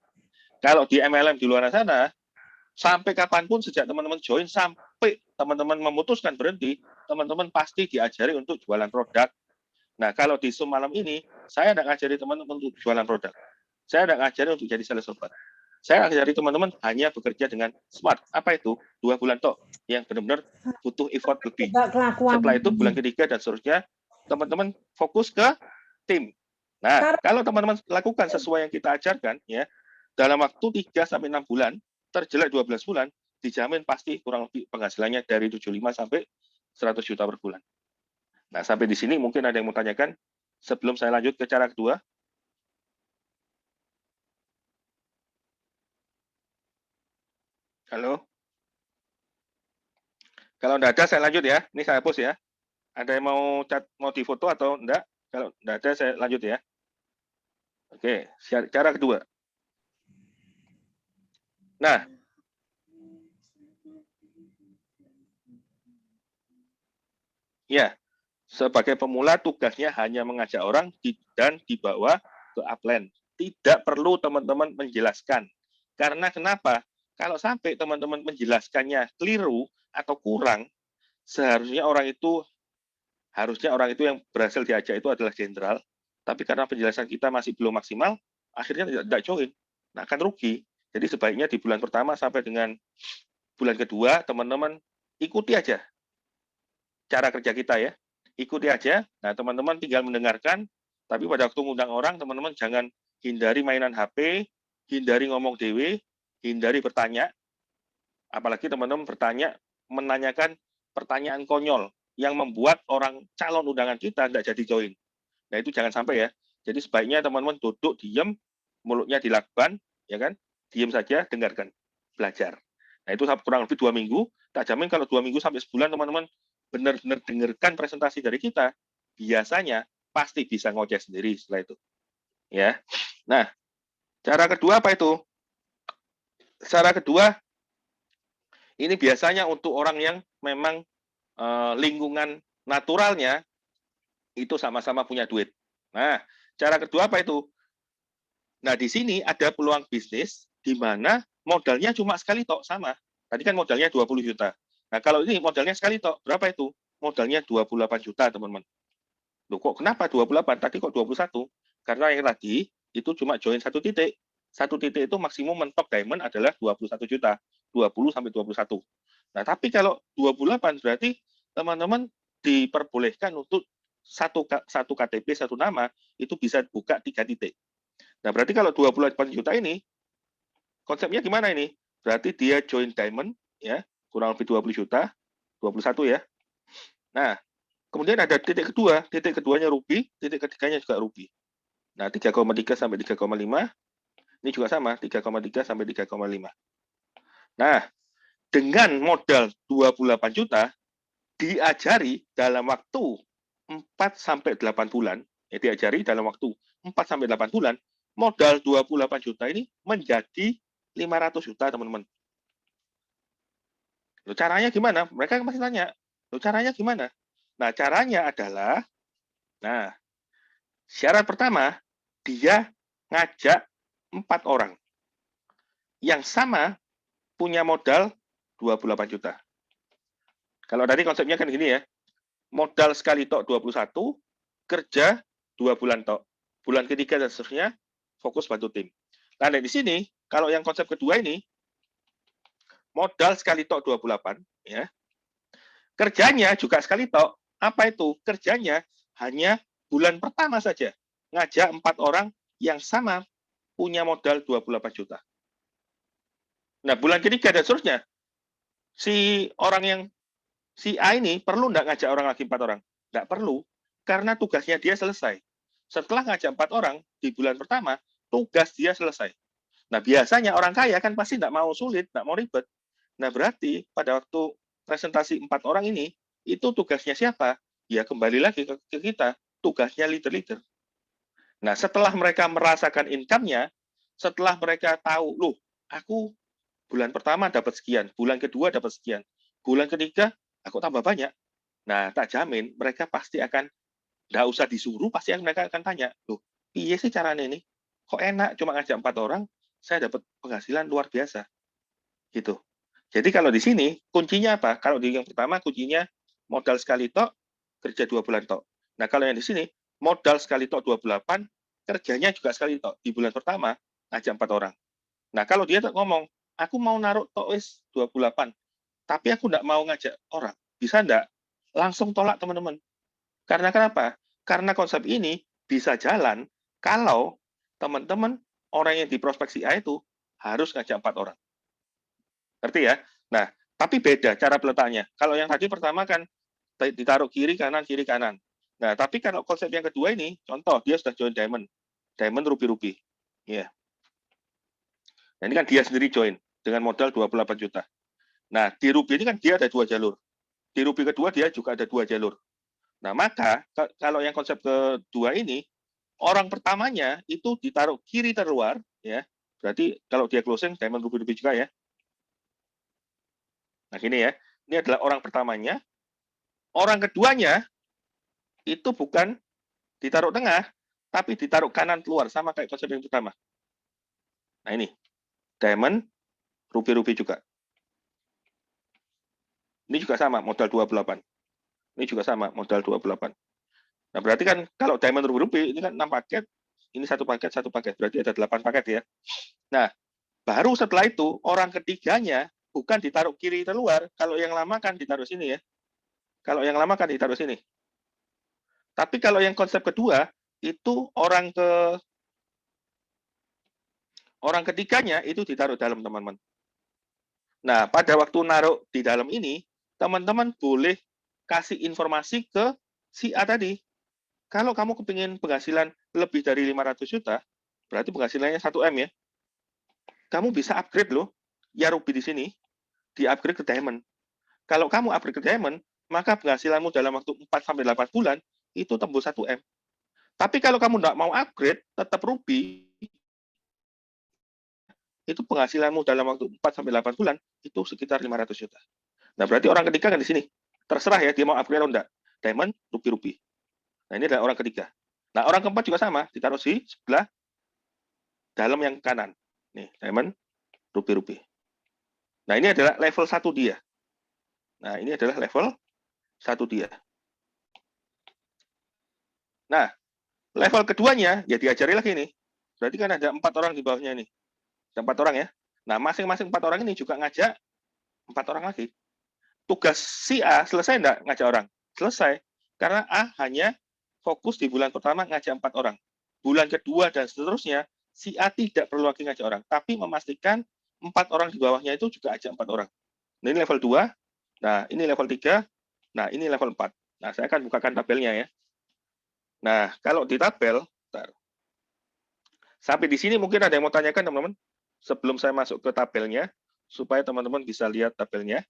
[SPEAKER 1] Kalau di MLM di luar sana, sampai kapanpun sejak teman-teman join, sampai teman-teman memutuskan berhenti, teman-teman pasti diajari untuk jualan produk. Nah, kalau di Zoom malam ini, saya tidak ngajari teman-teman untuk jualan produk. Saya tidak ngajari untuk jadi sales obat. Saya ngajari teman-teman hanya bekerja dengan smart. Apa itu? 2 bulan toh, yang benar-benar butuh effort lebih. Setelah itu, bulan ketiga dan seterusnya, teman-teman fokus ke tim. Nah, kalau teman-teman lakukan sesuai yang kita ajarkan, ya, dalam waktu 3-6 bulan, terjelek 12 bulan, dijamin pasti kurang lebih penghasilannya dari 75 sampai 100 juta per bulan. Nah, sampai di sini mungkin ada yang mau tanyakan sebelum saya lanjut ke cara kedua. Halo? Kalau enggak ada, saya lanjut ya. Ini saya hapus ya. Ada yang mau difoto atau enggak? Kalau enggak ada, saya lanjut ya. Oke, cara kedua. Nah, Ya, sebagai pemula tugasnya hanya mengajak orang dan dibawa ke upline. Tidak perlu teman-teman menjelaskan. Karena kenapa? Kalau sampai teman-teman menjelaskannya keliru atau kurang, harusnya orang itu yang berhasil diajak itu adalah jenderal, tapi karena penjelasan kita masih belum maksimal, akhirnya tidak join. Nah, akan rugi. Jadi sebaiknya di bulan pertama sampai dengan bulan kedua, teman-teman ikuti aja cara kerja kita ya. Ikuti aja. Nah, teman-teman tinggal mendengarkan, tapi pada waktu ngundang orang, teman-teman jangan hindari mainan HP, hindari ngomong dewe, hindari bertanya, apalagi teman-teman bertanya, menanyakan pertanyaan konyol yang membuat orang calon undangan kita tidak jadi join. Nah, itu jangan sampai ya. Jadi sebaiknya teman-teman duduk, diam, mulutnya dilakban, ya kan? Diam saja, dengarkan, belajar. Nah, itu kurang lebih 2 minggu. Tak jamin kalau 2 minggu sampai sebulan teman-teman benar-benar dengarkan presentasi dari kita, biasanya pasti bisa ngoceh sendiri setelah itu. Ya. Nah, cara kedua apa itu? Cara kedua, ini biasanya untuk orang yang memang lingkungan naturalnya itu sama-sama punya duit. Nah, cara kedua apa itu? Nah, di sini ada peluang bisnis di mana modalnya cuma sekali tok sama. Tadi kan modalnya 20 juta. Nah, kalau ini modalnya sekali tok, berapa itu? Modalnya 28 juta, teman-teman. Loh, kok kenapa 28? Tadi kok 21? Karena yang tadi itu cuma join satu titik. Satu titik itu maksimum mentok diamond adalah 21 juta. 20 sampai 21. Nah, tapi kalau 28 berarti teman-teman diperbolehkan untuk satu KTP, satu nama, itu bisa buka 3 titik. Nah, berarti kalau 28 juta ini, konsepnya gimana ini? Berarti dia join diamond, ya, kurang lebih 20 juta, 21 ya. Nah, kemudian ada titik keduanya ruby, titik ketiganya juga ruby. Nah, 3,3 sampai 3,5, ini juga sama, 3,3 sampai 3,5. Nah, dengan modal 28 juta, diajari dalam waktu 4 sampai 8 bulan, ya diajari dalam waktu 4 sampai 8 bulan, modal 28 juta ini menjadi 500 juta, teman-teman. Loh, caranya gimana? Mereka masih tanya, loh, caranya gimana? Nah, caranya adalah, nah, syarat pertama, dia ngajak 4 orang yang sama punya modal 28 juta. Kalau tadi konsepnya kan gini ya, modal sekali tok 21, kerja 2 bulan tok. Bulan ketiga dan seterusnya, fokus bantu tim. Nah, di sini, kalau yang konsep kedua ini, modal sekali tok 28, ya. Kerjanya juga sekali tok. Apa itu? Kerjanya hanya bulan pertama saja. Ngajak 4 orang yang sama punya modal 28 juta. Nah, bulan ketiga dan seterusnya, si A ini perlu nggak ngajak orang lagi 4 orang? Nggak perlu, karena tugasnya dia selesai. Setelah ngajak 4 orang di bulan pertama, tugas dia selesai. Nah, biasanya orang kaya kan pasti nggak mau sulit, nggak mau ribet. Nah, berarti pada waktu presentasi 4 orang ini, itu tugasnya siapa? Ya kembali lagi ke kita, tugasnya leader-leader. Nah, setelah mereka merasakan income-nya, setelah mereka tahu, loh, aku bulan pertama dapat sekian, bulan kedua dapat sekian, bulan ketiga aku tambah banyak. Nah, tak jamin mereka pasti akan, nggak usah disuruh, pasti mereka akan tanya, loh, iya sih caranya ini? Kok enak, cuma ngajak 4 orang, saya dapat penghasilan luar biasa. Gitu. Jadi kalau di sini, kuncinya apa? Kalau di yang pertama, kuncinya modal sekali tok, kerja 2 bulan tok. Nah, kalau yang di sini, modal sekali tok 28, kerjanya juga sekali tok. Di bulan pertama, ngajak 4 orang. Nah, kalau dia ngomong, aku mau naruh tok wis 28, tapi aku nggak mau ngajak orang. Bisa nggak? Langsung tolak, teman-teman. Karena kenapa? Karena konsep ini bisa jalan kalau teman-teman orang yang diprospeksi A itu harus ngajak 4 orang. Ngerti ya? Nah, tapi beda cara peletaknya. Kalau yang tadi pertama kan ditaruh kiri kanan kiri kanan. Nah, tapi kalau konsep yang kedua ini, contoh dia sudah join diamond, diamond ruby. Iya. Nah, ini kan dia sendiri join dengan modal 28 juta. Nah, di ruby ini kan dia ada 2 jalur. Di ruby kedua dia juga ada 2 jalur. Nah, maka kalau yang konsep kedua ini, orang pertamanya itu ditaruh kiri terluar, ya. Berarti kalau dia closing diamond ruby juga ya. Nah, gini ya. Ini adalah orang pertamanya. orang keduanya itu bukan ditaruh tengah, tapi ditaruh kanan keluar, sama kayak konsep yang pertama. Nah ini, diamond, ruby juga. Ini juga sama, modal 28. Ini juga sama, modal 28. Nah, berarti kan kalau diamond ruby ini kan 6 paket, ini satu paket, berarti ada 8 paket ya. Nah, baru setelah itu, orang ketiganya bukan ditaruh kiri keluar, kalau yang lama kan ditaruh sini ya. Kalau yang lama kan ditaruh sini. Tapi kalau yang konsep kedua, itu orang ketiganya itu ditaruh dalam, teman-teman. Nah, pada waktu naruh di dalam ini, teman-teman boleh kasih informasi ke si A tadi. Kalau kamu kepingin penghasilan lebih dari 500 juta, berarti penghasilannya 1M ya. Kamu bisa upgrade loh, ya ruby di sini, di-upgrade ke diamond. Kalau kamu upgrade ke diamond, maka penghasilanmu dalam waktu 4-8 bulan, itu tembus 1M. Tapi kalau kamu nggak mau upgrade, tetap ruby, itu penghasilanmu dalam waktu 4-8 bulan, itu sekitar 500 juta. Nah, berarti orang ketiga kan di sini. Terserah ya, dia mau upgrade atau enggak. Diamond, ruby. Nah, ini adalah orang ketiga. Nah, orang keempat juga sama, ditaruh di sebelah dalam yang kanan. Nih, diamond, ruby. Nah, ini adalah level 1 dia. Nah, ini adalah level 1 dia. Nah, level keduanya, ya diajari lagi nih. Berarti kan ada 4 orang di bawahnya ini. Ada 4 orang ya. Nah, masing-masing 4 orang ini juga ngajak 4 orang lagi. Tugas si A selesai enggak ngajak orang? Selesai. Karena A hanya fokus di bulan pertama ngajak 4 orang. Bulan kedua dan seterusnya, si A tidak perlu lagi ngajak orang. Tapi memastikan 4 orang di bawahnya itu juga ajak 4 orang. Nah, ini level 2. Nah, ini level 3. Nah, ini level 4. Nah, saya akan bukakan tabelnya ya. Nah, kalau di tabel, bentar. Sampai di sini mungkin ada yang mau tanyakan, teman-teman? Sebelum saya masuk ke tabelnya, supaya teman-teman bisa lihat tabelnya.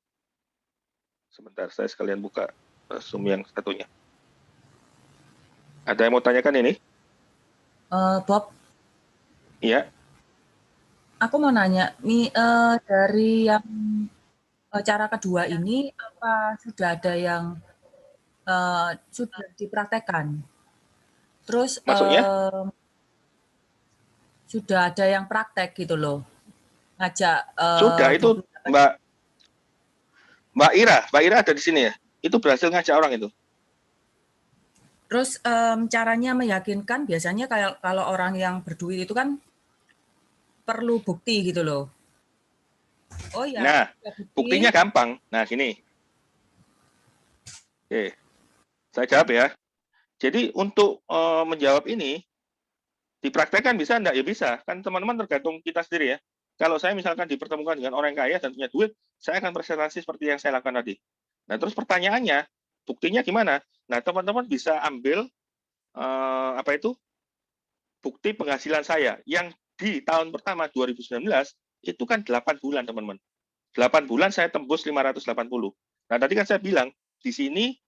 [SPEAKER 1] Sebentar, saya sekalian buka Zoom yang satunya. Ada yang mau tanyakan ini?
[SPEAKER 3] Bob,
[SPEAKER 1] Iya.
[SPEAKER 3] aku mau nanya, nih dari yang cara kedua ini, apa sudah ada yang sudah dipraktekkan? Terus
[SPEAKER 1] Maksudnya?
[SPEAKER 3] sudah ada yang praktek gitu loh, ngajak
[SPEAKER 1] Sudah, itu
[SPEAKER 3] 28.
[SPEAKER 1] Mbak Ira ada di sini ya? Itu berhasil ngajak orang itu.
[SPEAKER 3] Terus caranya meyakinkan biasanya kalau orang yang berduit itu kan perlu bukti gitu loh. Oh ya,
[SPEAKER 1] Nah,
[SPEAKER 3] bukti.
[SPEAKER 1] buktinya gampang. Nah, gini. Oke, saya jawab ya. Jadi untuk menjawab ini, dipraktekkan bisa enggak? Ya bisa. Kan teman-teman tergantung kita sendiri ya. Kalau saya misalkan dipertemukan dengan orang yang kaya dan punya duit, saya akan presentasi seperti yang saya lakukan tadi. Nah, terus pertanyaannya, buktinya gimana? Nah, teman-teman bisa ambil bukti penghasilan saya yang di tahun pertama 2019 itu kan 8 bulan, teman-teman. 8 bulan saya tembus 580. Nah, tadi kan saya bilang, di sini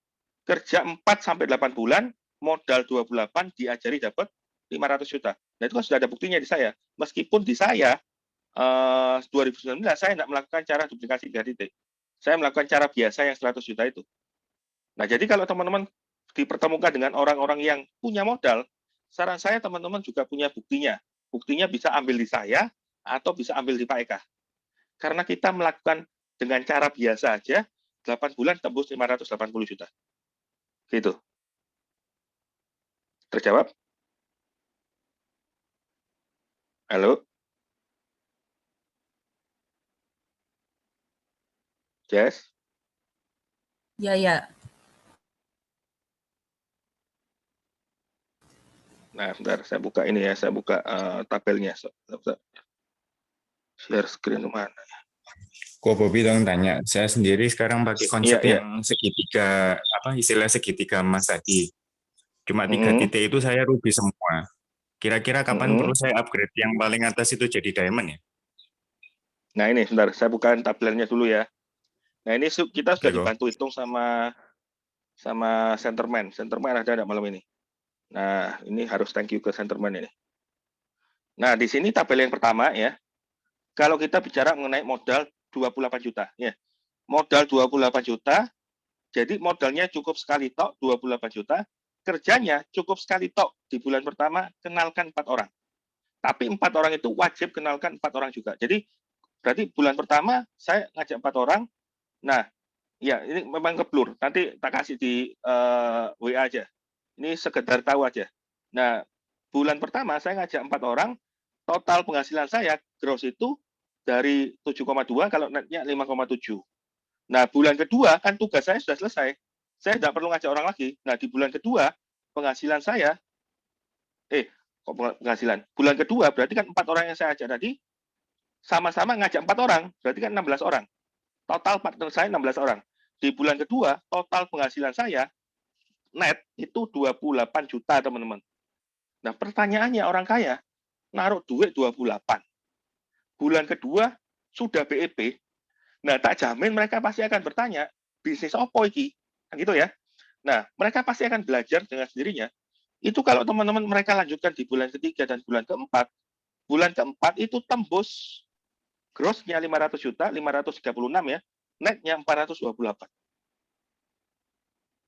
[SPEAKER 1] kerja 4 sampai 8 bulan, modal 28 diajari dapat 500 juta. Nah, itu kan sudah ada buktinya di saya. Meskipun di saya 2019 saya tidak melakukan cara duplikasi 3 titik. Saya melakukan cara biasa yang 100 juta itu. Nah, jadi kalau teman-teman dipertemukan dengan orang-orang yang punya modal, saran saya teman-teman juga punya buktinya. Buktinya bisa ambil di saya atau bisa ambil di Pak Eka. Karena kita melakukan dengan cara biasa aja, 8 bulan tembus 580 juta. Gitu. Terjawab? Halo? Jess?
[SPEAKER 3] Ya.
[SPEAKER 1] Nah, bentar, saya buka ini ya, saya buka tabelnya. Share screen mana?
[SPEAKER 5] Kok Bobi dong tanya, saya sendiri sekarang pakai konsep
[SPEAKER 1] Iya.
[SPEAKER 5] yang segitiga, istilah segitiga emas tadi. Cuma 3 titik itu saya ruby semua. Kira-kira kapan perlu saya upgrade yang paling atas itu jadi diamond ya?
[SPEAKER 1] Nah ini, sebentar, saya bukain tabelnya dulu ya. Nah ini kita sudah dibantu hitung sama Centerman. Centerman ada enggak malam ini? Nah, ini harus thank you ke Centerman ini. Nah, di sini tabel yang pertama ya. Kalau kita bicara mengenai modal 28 juta ya. Modal 28 juta Jadi modalnya cukup sekali tok 28 juta, kerjanya cukup sekali tok di bulan pertama kenalkan 4 orang. Tapi 4 orang itu wajib kenalkan 4 orang juga. Jadi berarti bulan pertama saya ngajak 4 orang. Nah, ya ini memang keblur. Nanti tak kasih di WA aja. Ini sekedar tahu aja. Nah, bulan pertama saya ngajak 4 orang, total penghasilan saya gross itu dari 7,2 kalau netnya 5,7. Nah, bulan kedua kan tugas saya sudah selesai. Saya tidak perlu ngajak orang lagi. Nah, di bulan kedua penghasilan saya kok penghasilan? Bulan kedua berarti kan 4 orang yang saya ajak tadi sama-sama ngajak 4 orang, berarti kan 16 orang. Total partner saya 16 orang. Di bulan kedua total penghasilan saya net itu 28 juta, teman-teman. Nah, pertanyaannya orang kaya naruh duit 28. Bulan kedua sudah BEP. Nah, tak jamin mereka pasti akan bertanya, bisnis opo iki? Kan gitu ya. Nah, mereka pasti akan belajar dengan sendirinya. Itu kalau teman-teman mereka lanjutkan di bulan ketiga dan bulan keempat itu tembus gross-nya 500 juta, 536 ya, net-nya 428.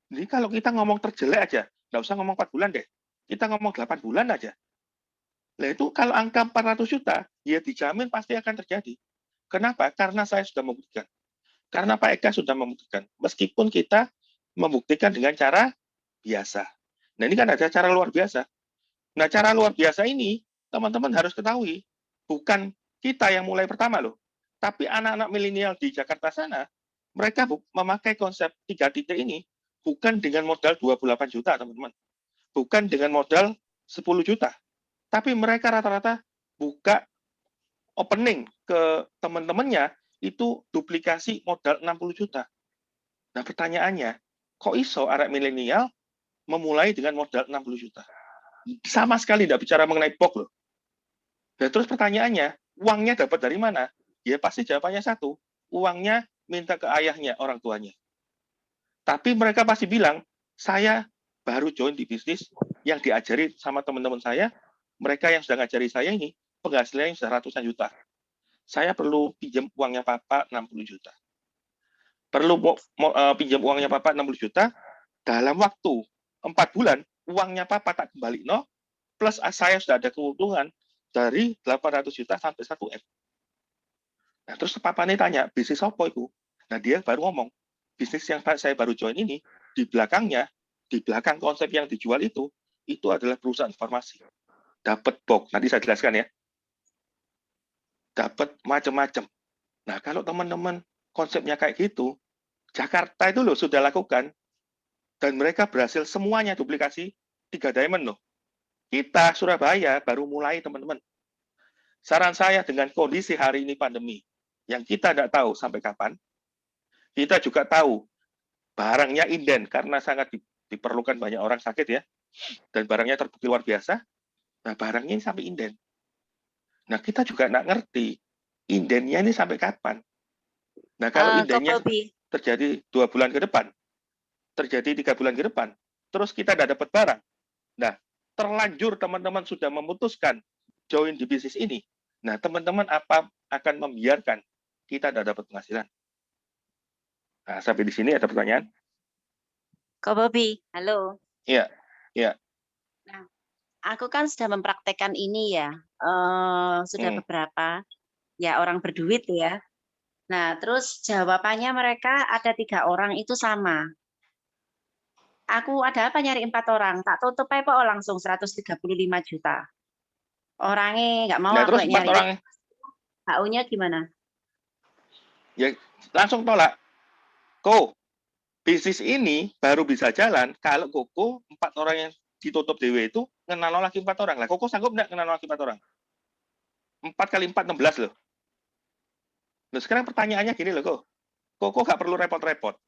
[SPEAKER 1] Jadi kalau kita ngomong terjelek aja, nggak usah ngomong 4 bulan deh, kita ngomong 8 bulan aja. Nah itu kalau angka 400 juta, ya dijamin pasti akan terjadi. Kenapa? Karena saya sudah membuktikan. Karena Pak Eka sudah membuktikan. Meskipun kita membuktikan dengan cara biasa. Nah ini kan ada cara luar biasa. Nah cara luar biasa ini, teman-teman harus ketahui, bukan kita yang mulai pertama loh. Tapi anak-anak milenial di Jakarta sana, mereka memakai konsep 3 titik ini bukan dengan modal 28 juta, teman-teman. Bukan dengan modal 10 juta. Tapi mereka rata-rata buka opening ke teman-temannya itu duplikasi modal 60 juta. Nah pertanyaannya, kok iso arek milenial memulai dengan modal 60 juta? Sama sekali tidak bicara mengenai box loh. Dan terus pertanyaannya, uangnya dapat dari mana? Ya pasti jawabannya satu, uangnya minta ke ayahnya, orang tuanya. Tapi mereka pasti bilang, saya baru join di bisnis yang diajari sama teman-teman saya, mereka yang sudah ngajari saya ini, penghasilannya sudah ratusan juta. Saya perlu pinjam uangnya papa 60 juta. Perlu pinjam uangnya papa 60 juta, dalam waktu 4 bulan, uangnya papa tak kembali, no? Plus saya sudah ada keuntungan dari 800 juta sampai 1 M. Nah, terus papa ini tanya, bisnis apa itu? Nah, dia baru ngomong, bisnis yang saya baru join ini, di belakangnya, di belakang konsep yang dijual itu adalah perusahaan farmasi. Dapat box, nanti saya jelaskan ya. Dapat macam-macam. Nah, kalau teman-teman konsepnya kayak gitu, Jakarta itu loh sudah lakukan, dan mereka berhasil semuanya duplikasi 3 diamond loh. Kita Surabaya baru mulai, teman-teman. Saran saya dengan kondisi hari ini pandemi, yang kita tidak tahu sampai kapan, kita juga tahu barangnya inden karena sangat diperlukan banyak orang sakit ya, dan barangnya terbukti luar biasa. Nah, barangnya ini sampai inden. Nah, kita juga nggak ngerti indennya ini sampai kapan. Nah, kalau indennya terjadi 2 bulan ke depan, terjadi 3 bulan ke depan, terus kita tidak dapat barang. Nah, terlanjur teman-teman sudah memutuskan join di bisnis ini. Nah, teman-teman apa akan membiarkan kita tidak dapat penghasilan? Nah, sampai di sini ada pertanyaan?
[SPEAKER 2] Kak Bobby, halo.
[SPEAKER 1] Iya, iya.
[SPEAKER 2] Nah, aku kan sudah mempraktekkan ini ya, sudah beberapa, ya orang berduit ya. Nah, terus jawabannya mereka ada 3 orang itu sama. Aku ada apa nyari 4 orang, tak tutup aja kok langsung 135 juta. Orangnya nggak mau
[SPEAKER 1] Nah,
[SPEAKER 2] aku
[SPEAKER 1] terus 4
[SPEAKER 2] nyari.
[SPEAKER 1] orang
[SPEAKER 2] HU-nya gimana?
[SPEAKER 1] ya langsung tolak. Bisnis ini baru bisa jalan kalau Koko 4 orang yang ditutup dewe itu ngenal lagi 4 orang. Lah Koko sanggup nggak ngenal lagi 4 orang? 4 kali 4, 16 loh. Nah, sekarang pertanyaannya gini loh, Koko nggak perlu repot-repot.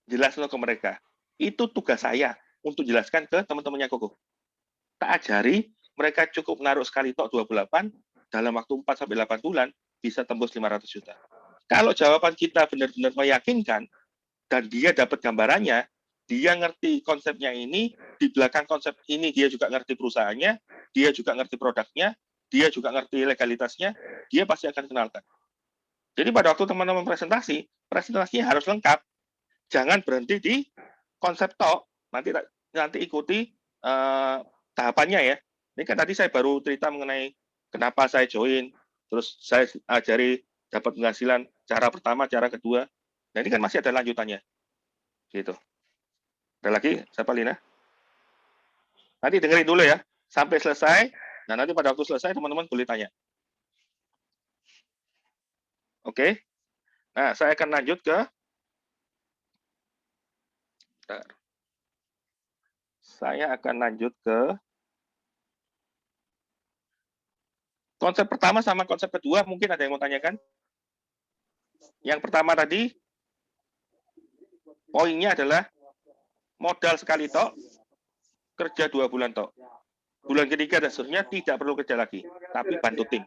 [SPEAKER 1] Jelas loh ke mereka. Itu tugas saya untuk jelaskan ke teman-temannya Koko. Tak ajari, mereka cukup naruh sekali tok 28, dalam waktu 4-8 bulan, bisa tembus 500 juta. Kalau jawaban kita benar-benar meyakinkan, dan dia dapat gambarannya, dia ngerti konsepnya ini, di belakang konsep ini dia juga ngerti perusahaannya, dia juga ngerti produknya, dia juga ngerti legalitasnya, dia pasti akan kenalkan. Jadi pada waktu teman-teman presentasinya harus lengkap. jangan berhenti di konsep tok. Nanti ikuti tahapannya ya. Ini kan tadi saya baru cerita mengenai kenapa saya join, terus saya ajari dapat penghasilan cara pertama, cara kedua. Nah ini kan masih ada lanjutannya, gitu. Ada lagi, siapa Lina? Nanti dengerin dulu ya, sampai selesai. Nah nanti pada waktu selesai teman-teman boleh tanya. Oke. Nah saya akan lanjut ke. Bentar. Saya akan lanjut ke konsep pertama sama konsep kedua. Mungkin ada yang mau tanyakan? Yang pertama tadi, poinnya adalah modal sekali tok, kerja 2 bulan tok. Bulan ketiga dan seterusnya tidak perlu kerja lagi, tapi bantu tim.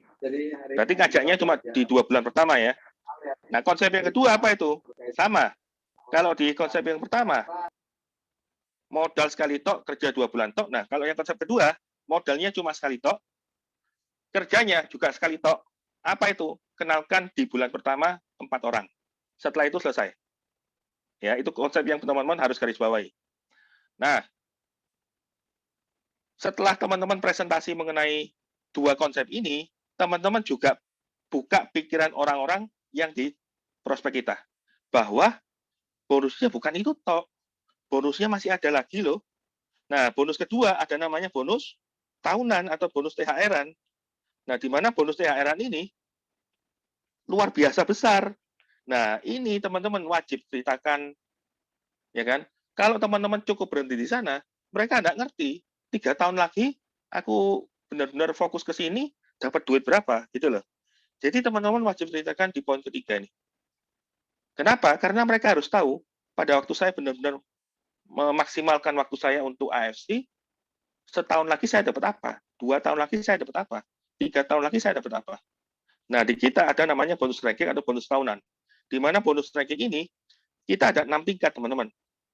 [SPEAKER 1] Berarti ngajaknya cuma di 2 bulan pertama ya. Nah, konsep yang kedua apa itu? Sama. Kalau di konsep yang pertama, modal sekali tok, kerja 2 bulan tok. Nah, kalau yang konsep kedua, modalnya cuma sekali tok, kerjanya juga sekali tok. Apa itu? Kenalkan di bulan pertama 4 orang. Setelah itu selesai. Ya, itu konsep yang teman-teman harus garis bawahi. Nah, setelah teman-teman presentasi mengenai 2 konsep ini, teman-teman juga buka pikiran orang-orang yang di prospek kita. Bahwa bonusnya bukan itu tok. Bonusnya masih ada lagi loh. Nah, bonus kedua ada namanya bonus tahunan atau bonus THR-an. Nah, di mana bonus THR-an ini luar biasa besar. Nah, ini teman-teman wajib ceritakan, ya kan? Kalau teman-teman cukup berhenti di sana, mereka nggak ngerti. 3 tahun lagi, aku benar-benar fokus ke sini, dapat duit berapa, gitu loh. Jadi teman-teman wajib ceritakan di poin ketiga ini. Kenapa? Karena mereka harus tahu, pada waktu saya benar-benar memaksimalkan waktu saya untuk AFC, setahun lagi saya dapat apa? 2 tahun lagi saya dapat apa? 3 tahun lagi saya dapat apa? Nah, di kita ada namanya bonus ranking atau bonus tahunan. Di mana bonus ranking ini, kita ada 6 tingkat, teman-teman.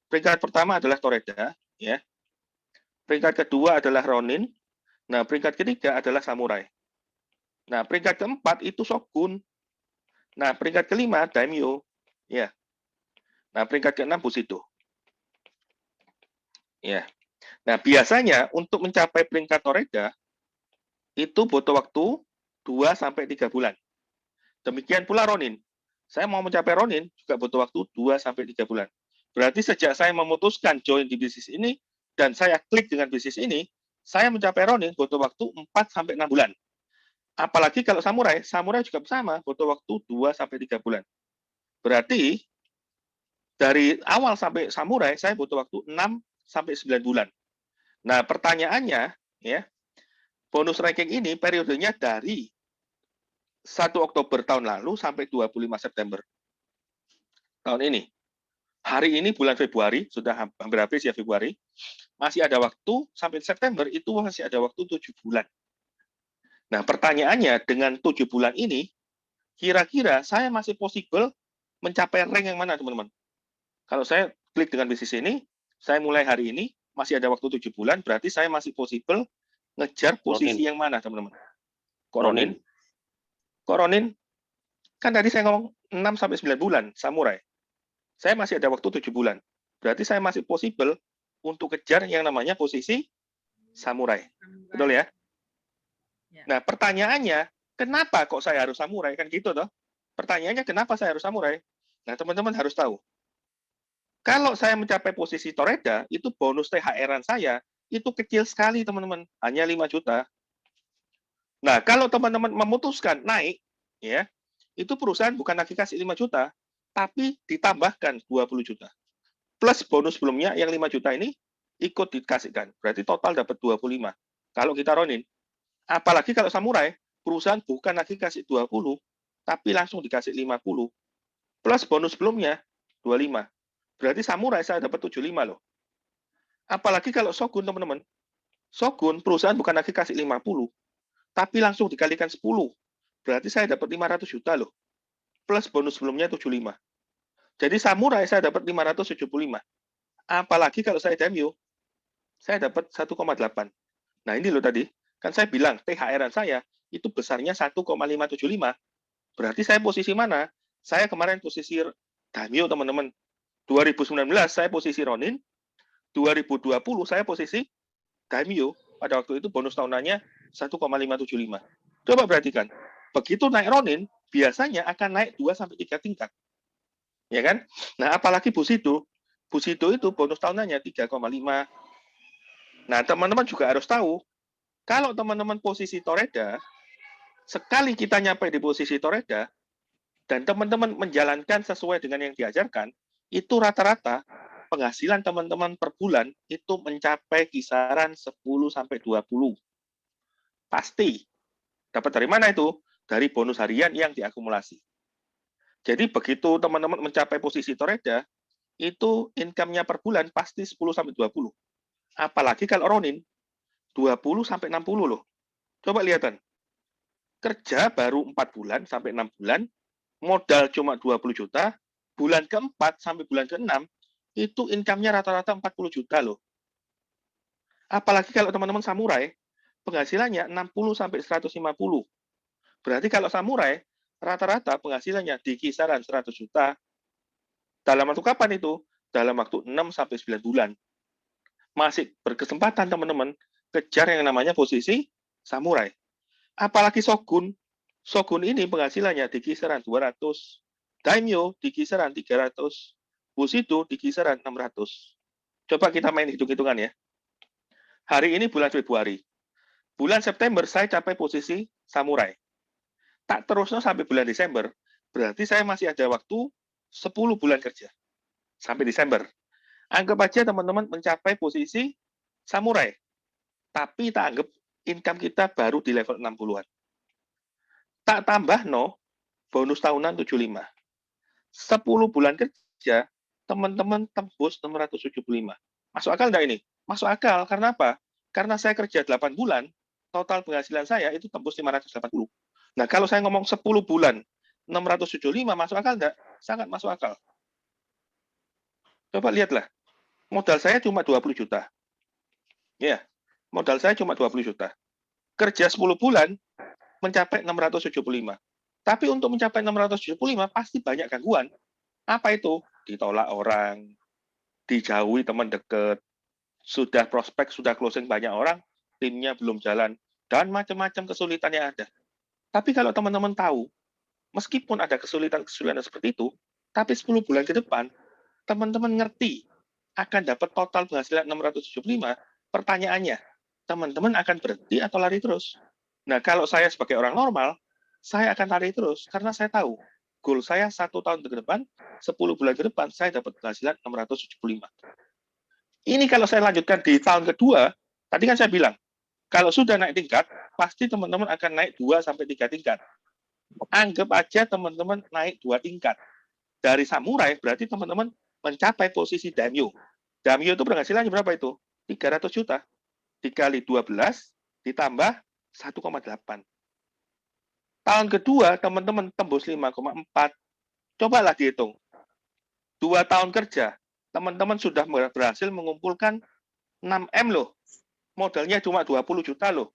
[SPEAKER 1] Peringkat pertama adalah Toreda, ya. Peringkat kedua adalah Ronin. Nah, peringkat ketiga adalah Samurai. Nah, peringkat keempat itu Shogun. Nah, peringkat kelima Daimyo, ya. Nah, peringkat keenam Bushido. Ya. Nah, biasanya untuk mencapai peringkat Toreda itu butuh waktu 2 sampai 3 bulan. Demikian pula Ronin. Saya mau mencapai Ronin juga butuh waktu 2 sampai 3 bulan. Berarti sejak saya memutuskan join di bisnis ini dan saya klik dengan bisnis ini, saya mencapai Ronin butuh waktu 4 sampai 6 bulan. Apalagi kalau Samurai, Samurai juga sama, butuh waktu 2 sampai 3 bulan. Berarti dari awal sampai Samurai saya butuh waktu 6 sampai 9 bulan. Nah, pertanyaannya ya, bonus ranking ini periodenya dari 1 Oktober tahun lalu sampai 25 September tahun ini. Hari ini bulan Februari, sudah hampir habis ya Februari, masih ada waktu sampai September itu masih ada waktu 7 bulan. Nah, pertanyaannya dengan 7 bulan ini, kira-kira saya masih possible mencapai rank yang mana, teman-teman? Kalau saya klik dengan bisnis ini, saya mulai hari ini, masih ada waktu 7 bulan, berarti saya masih possible ngejar posisi yang mana, teman-teman? Ronin. Kok Ronin? Kan tadi saya ngomong 6 sampai 9 bulan, Samurai. Saya masih ada waktu 7 bulan. Berarti saya masih possible untuk kejar yang namanya posisi Samurai. Betul ya? Nah, pertanyaannya, kenapa kok saya harus Samurai? Kan gitu toh. Pertanyaannya, kenapa saya harus Samurai? Nah, teman-teman harus tahu. Kalau saya mencapai posisi Toreda, itu bonus THR-an saya, itu kecil sekali, teman-teman. Hanya 5 juta. Nah, kalau teman-teman memutuskan naik, ya, itu perusahaan bukan lagi kasih 5 juta, tapi ditambahkan 20 juta. Plus bonus sebelumnya yang 5 juta ini ikut dikasihkan. Berarti total dapat 25. Kalau kita Ronin. Apalagi kalau Samurai, perusahaan bukan lagi kasih 20, tapi langsung dikasih 50. Plus bonus sebelumnya 25. Berarti Samurai saya dapat 75 loh. Apalagi kalau Shogun, teman-teman. Shogun, perusahaan bukan lagi kasih 50, tapi langsung dikalikan 10. Berarti saya dapat 500 juta loh. Plus bonus sebelumnya 75. Jadi Samurai saya dapat 575. Apalagi kalau saya Daimyo, saya dapat 1,8. Nah ini loh tadi, kan saya bilang THR-an saya itu besarnya 1,575. Berarti saya posisi mana? Saya kemarin posisi Daimyo, teman-teman. 2019 saya posisi Ronin, 2020 saya posisi Daimyo. Pada waktu itu bonus tahunannya 1,575. Coba perhatikan, begitu naik Ronin, biasanya akan naik 2-3 tingkat. Ya kan? Nah, apalagi Bushido. Bushido itu bonus tahunannya 3,5. Nah, teman-teman juga harus tahu, kalau teman-teman posisi Toreda, sekali kita nyampe di posisi Toreda, dan teman-teman menjalankan sesuai dengan yang diajarkan, itu rata-rata penghasilan teman-teman per bulan itu mencapai kisaran 10-20. Pasti. Dapat dari mana itu? Dari bonus harian yang diakumulasi. Jadi begitu teman-teman mencapai posisi Toreda, itu income-nya per bulan pasti 10-20. Apalagi kalau Ronin, 20-60 loh. Coba lihatan. Kerja baru 4 bulan sampai 6 bulan, modal cuma 20 juta, bulan keempat sampai bulan ke-6, itu income-nya rata-rata 40 juta loh. Apalagi kalau teman-teman samurai, penghasilannya 60-150. Berarti kalau samurai, rata-rata penghasilannya di kisaran 100 juta. Dalam waktu kapan itu? Dalam waktu 6-9 bulan. Masih berkesempatan teman-teman kejar yang namanya posisi samurai. Apalagi Shogun. Shogun ini penghasilannya di kisaran 200. Daimyo di kisaran 300. Bushido di kisaran 600. Coba kita main hitung-hitungan ya. Hari ini bulan Februari. Bulan September saya capai posisi samurai. Tak terusnya sampai bulan Desember. Berarti saya masih ada waktu 10 bulan kerja. Sampai Desember. Anggap aja teman-teman mencapai posisi samurai. Tapi tak anggap income kita baru di level 60-an. Tak tambah bonus tahunan 75. 10 bulan kerja, teman-teman tembus 675. Masuk akal enggak ini? Masuk akal. Karena apa? Karena saya kerja 8 bulan, total penghasilan saya itu tembus 580. Nah, kalau saya ngomong 10 bulan, 675, masuk akal enggak? Sangat masuk akal. Coba lihatlah. Modal saya cuma 20 juta. Ya, modal saya cuma 20 juta. Kerja 10 bulan, mencapai 675. Tapi untuk mencapai 675, pasti banyak gangguan. Apa itu? Ditolak orang, dijauhi teman dekat, sudah prospek, sudah closing banyak orang, timnya belum jalan, dan macam-macam kesulitan yang ada. Tapi kalau teman-teman tahu, meskipun ada kesulitan-kesulitan seperti itu, tapi 10 bulan ke depan, teman-teman ngerti akan dapat total penghasilan 675, pertanyaannya, teman-teman akan berhenti atau lari terus? Nah, kalau saya sebagai orang normal, saya akan lari terus, karena saya tahu, goal saya 1 tahun ke depan, 10 bulan ke depan, saya dapat penghasilan 675. Ini kalau saya lanjutkan di tahun kedua, tadi kan saya bilang, kalau sudah naik tingkat, pasti teman-teman akan naik 2-3 tingkat. Anggap aja teman-teman naik 2 tingkat. Dari samurai, berarti teman-teman mencapai posisi Daimyo. Daimyo itu penghasilannya berapa itu? 300 juta. Dikali 12, ditambah 1,8. Tahun kedua, teman-teman tembus 5,4. Cobalah dihitung. 2 tahun kerja, teman-teman sudah berhasil mengumpulkan 6M loh. Modalnya cuma 20 juta loh.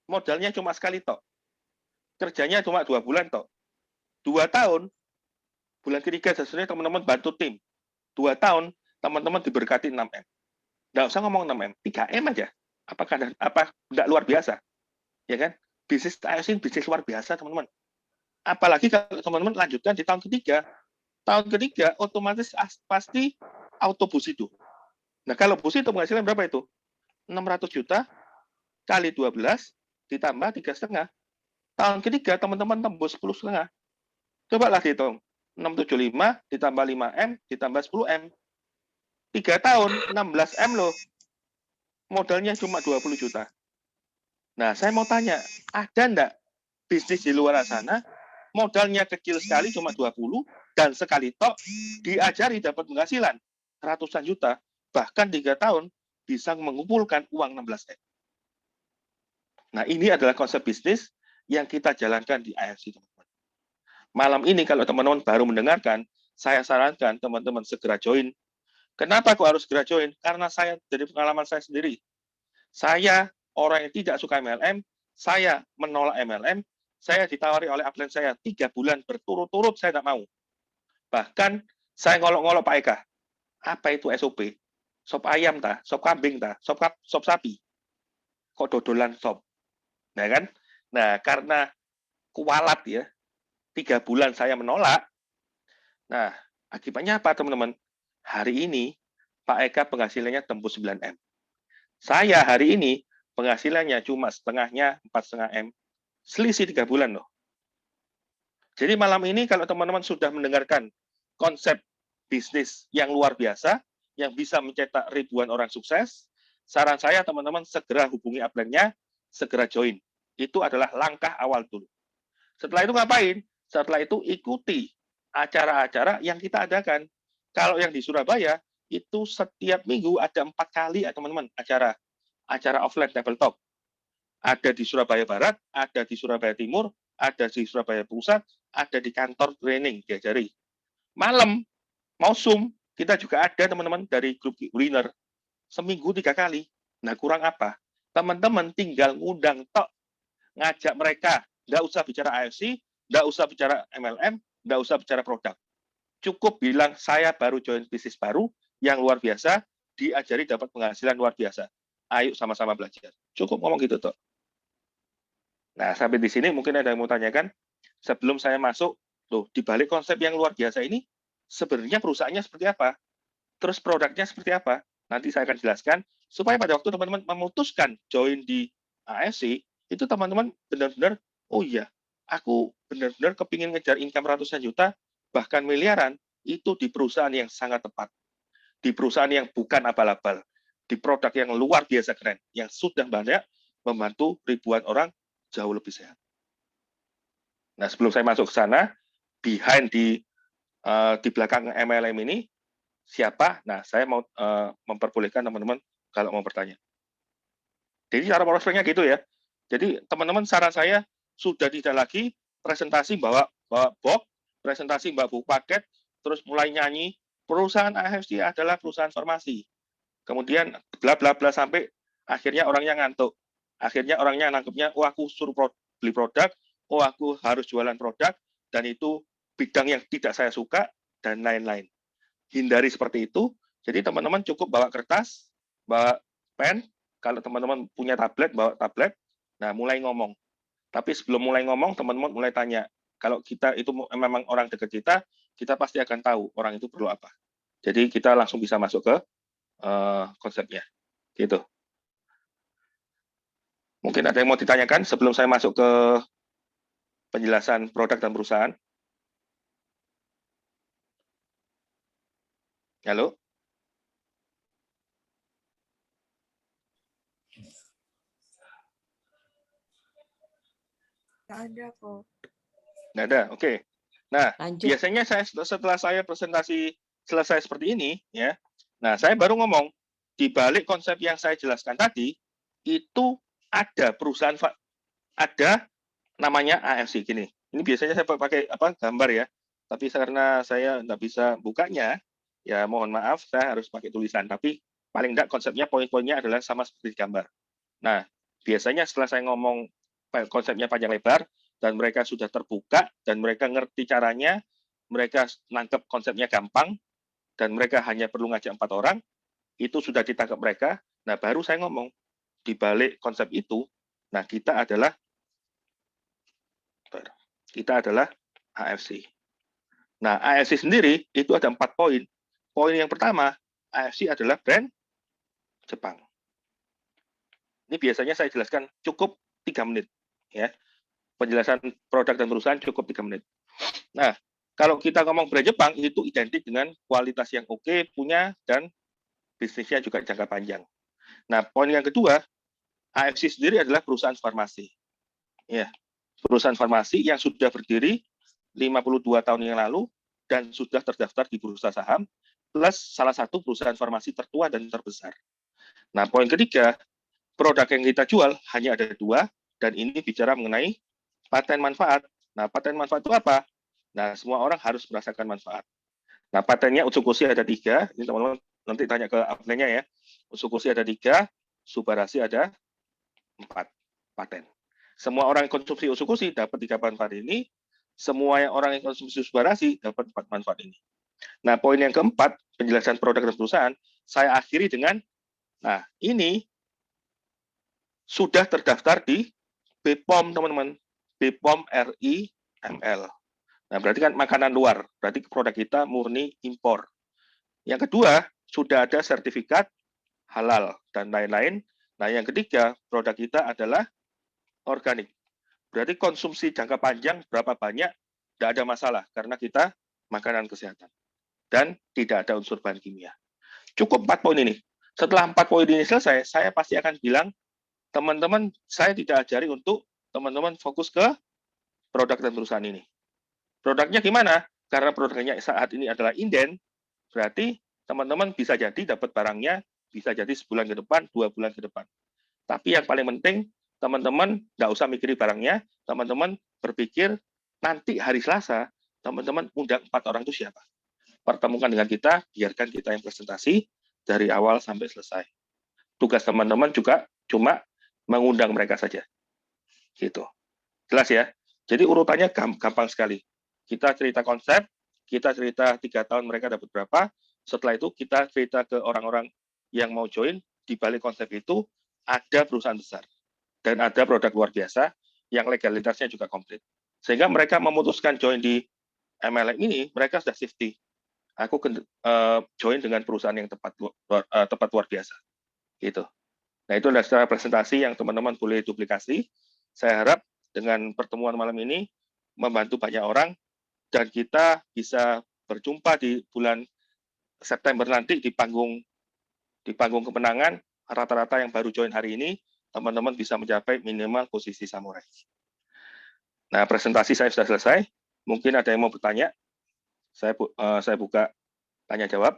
[SPEAKER 1] Modalnya cuma sekali tok. Kerjanya cuma 2 bulan tok. 2 tahun, bulan ketiga sebenarnya teman-teman bantu tim. 2 tahun, teman-teman diberkati 6M. Nggak usah ngomong 6M, 3M aja. Apakah tidak luar biasa? Ya kan? Bisnis ASN bisnis luar biasa, teman-teman. Apalagi kalau teman-teman lanjutkan di tahun ketiga. Tahun ketiga, otomatis pasti auto Bushido. Nah, kalau Bushido penghasilan berapa itu? 600 juta kali 12 ditambah 3,5. Tahun ketiga teman-teman tembus 10,5. Cobalah dihitung. 675 ditambah 5M ditambah 10M. 3 tahun 16M loh. Modalnya cuma 20 juta. Nah, saya mau tanya, ada enggak bisnis di luar sana modalnya kecil sekali cuma 20 dan sekali tok diajari dapat penghasilan ratusan juta, bahkan 3 tahun bisa mengumpulkan uang 16M. Nah, ini adalah konsep bisnis yang kita jalankan di IFC, teman-teman. Malam ini kalau teman-teman baru mendengarkan, saya sarankan teman-teman segera join. Kenapa kok harus segera join? Karena saya dari pengalaman saya sendiri. Saya orang yang tidak suka MLM, saya menolak MLM, saya ditawari oleh upline saya 3 bulan berturut-turut saya tidak mau. Bahkan saya ngolok-ngolok Pak Eka, Apa itu SOP? Sop ayam tah, sop kambing tah, sop sapi. Kok dodolan sop? Nah kan? Nah, karena kualat ya, 3 bulan saya menolak. Nah, akibatnya apa teman-teman? Hari ini Pak Eka penghasilannya tembus 9M. Saya hari ini penghasilannya cuma setengahnya 4,5M. Selisih 3 bulan loh. Jadi malam ini kalau teman-teman sudah mendengarkan konsep bisnis yang luar biasa, yang bisa mencetak ribuan orang sukses, saran saya teman-teman segera hubungi upline-nya, segera join. Itu adalah langkah awal dulu. Setelah itu ngapain? Setelah itu ikuti acara-acara yang kita adakan. Kalau yang di Surabaya, itu setiap minggu ada 4 kali ya teman-teman acara offline table talk. Ada di Surabaya Barat, ada di Surabaya Timur, ada di Surabaya Pusat, ada di kantor training diajari. Malam, mau Zoom, kita juga ada teman-teman dari grup winner. Seminggu 3 kali. Nah, kurang apa? Teman-teman tinggal ngundang tok, ngajak mereka. Nggak usah bicara AFC, nggak usah bicara MLM, nggak usah bicara produk. Cukup bilang, saya baru join bisnis baru, yang luar biasa, diajari dapat penghasilan luar biasa. Ayo sama-sama belajar. Cukup ngomong gitu, Tok. Nah, sampai di sini mungkin ada yang mau tanyakan, sebelum saya masuk, loh, di balik konsep yang luar biasa ini, sebenarnya perusahaannya seperti apa? Terus produknya seperti apa? Nanti saya akan jelaskan, supaya pada waktu teman-teman memutuskan join di AFC, itu teman-teman benar-benar, oh iya, aku benar-benar kepingin ngejar income ratusan juta, bahkan miliaran, itu di perusahaan yang sangat tepat. Di perusahaan yang bukan abal-abal. Di produk yang luar biasa keren, yang sudah banyak membantu ribuan orang jauh lebih sehat. Nah, sebelum saya masuk ke sana, behind di belakang MLM ini, siapa? Nah, saya mau memperbolehkan teman-teman kalau mau bertanya. Jadi cara prospeknya gitu ya. Jadi teman-teman saran saya sudah tidak lagi presentasi bawa box, presentasi bawa buku paket, terus mulai nyanyi, perusahaan AFC adalah perusahaan farmasi. Kemudian bla bla bla sampai akhirnya orangnya ngantuk. Akhirnya orangnya nangkepnya, oh aku suruh beli produk, oh aku harus jualan produk, dan itu bidang yang tidak saya suka, dan lain-lain. Hindari seperti itu. Jadi teman-teman cukup bawa kertas, bawa pen, kalau teman-teman punya tablet, bawa tablet, nah mulai ngomong. Tapi sebelum mulai ngomong, teman-teman mulai tanya. Kalau kita itu memang orang dekat kita, kita pasti akan tahu orang itu perlu apa. Jadi kita langsung bisa masuk ke konsepnya. Gitu. Mungkin ada yang mau ditanyakan sebelum saya masuk ke penjelasan produk dan perusahaan. Halo?
[SPEAKER 6] Nggak ada kok.
[SPEAKER 1] Nggak ada, oke. Nah,
[SPEAKER 6] Lanjut.
[SPEAKER 1] biasanya saya setelah saya presentasi selesai seperti ini, ya. Nah, saya baru ngomong di balik konsep yang saya jelaskan tadi itu ada perusahaan, ada namanya AFC gini. Ini biasanya saya pakai gambar ya. Tapi karena saya nggak bisa bukanya, ya mohon maaf, saya harus pakai tulisan. Tapi paling nggak konsepnya poin-poinnya adalah sama seperti gambar. Nah, biasanya setelah saya ngomong konsepnya panjang lebar, dan mereka sudah terbuka, dan mereka ngerti caranya, mereka nangkep konsepnya gampang, dan mereka hanya perlu ngajak 4 orang, itu sudah ditangkap mereka, nah baru saya ngomong, di balik konsep itu, nah kita adalah AFC. Nah, AFC sendiri itu ada 4 poin. Poin yang pertama, AFC adalah brand Jepang. Ini biasanya saya jelaskan cukup 3 menit. Ya. Penjelasan produk dan perusahaan cukup 3 menit. Nah, kalau kita ngomong brand Jepang, itu identik dengan kualitas yang oke punya, dan bisnisnya juga jangka panjang. Nah, poin yang kedua, AFC sendiri adalah perusahaan farmasi. Ya, perusahaan farmasi yang sudah berdiri 52 tahun yang lalu, dan sudah terdaftar di bursa saham, plus salah satu perusahaan farmasi tertua dan terbesar. Nah, poin ketiga, produk yang kita jual hanya ada 2, dan ini bicara mengenai paten manfaat. Nah, paten manfaat itu apa? Nah, semua orang harus merasakan manfaat. Nah, patennya Utsukoshi ada 3. Ini teman-teman nanti tanya ke upline-nya ya. Utsukoshi ada 3, Subarashi ada 4 paten. Semua orang yang konsumsi Utsukoshi dapat 3 manfaat ini. Semua orang yang konsumsi Subarashi dapat 4 manfaat ini. Nah, poin yang keempat penjelasan produk dan perusahaan, saya akhiri dengan, nah ini sudah terdaftar di BPOM teman-teman, BPOM RI ML. Nah berarti kan makanan luar, berarti produk kita murni impor. Yang kedua, sudah ada sertifikat halal dan lain-lain. Nah yang ketiga, produk kita adalah organik. Berarti konsumsi jangka panjang berapa banyak, tidak ada masalah karena kita makanan kesehatan. Dan tidak ada unsur bahan kimia. Cukup 4 poin ini. Setelah 4 poin ini selesai, saya pasti akan bilang, teman-teman, saya tidak ajari untuk teman-teman fokus ke produk dan perusahaan ini. Produknya gimana? Karena produknya saat ini adalah inden, berarti teman-teman bisa jadi dapat barangnya, bisa jadi sebulan ke depan, 2 bulan ke depan. Tapi yang paling penting, teman-teman nggak usah mikirin barangnya, teman-teman berpikir nanti hari Selasa, teman-teman undang 4 orang itu siapa. Pertemukan dengan kita, biarkan kita yang presentasi dari awal sampai selesai. Tugas teman-teman juga cuma mengundang mereka saja. Gitu. Jelas ya? Jadi urutannya gampang sekali. Kita cerita konsep, kita cerita 3 tahun mereka dapat berapa, setelah itu kita cerita ke orang-orang yang mau join, di balik konsep itu ada perusahaan besar. Dan ada produk luar biasa yang legalitasnya juga komplit. Sehingga mereka memutuskan join di MLM ini, mereka sudah safety. Aku join dengan perusahaan yang tepat luar biasa. Gitu. Nah, itu adalah secara presentasi yang teman-teman boleh duplikasi. Saya harap dengan pertemuan malam ini membantu banyak orang dan kita bisa berjumpa di bulan September nanti di panggung kemenangan. Rata-rata yang baru join hari ini, teman-teman bisa mencapai minimal posisi samurai. Nah, presentasi saya sudah selesai. Mungkin ada yang mau bertanya. Saya buka tanya jawab.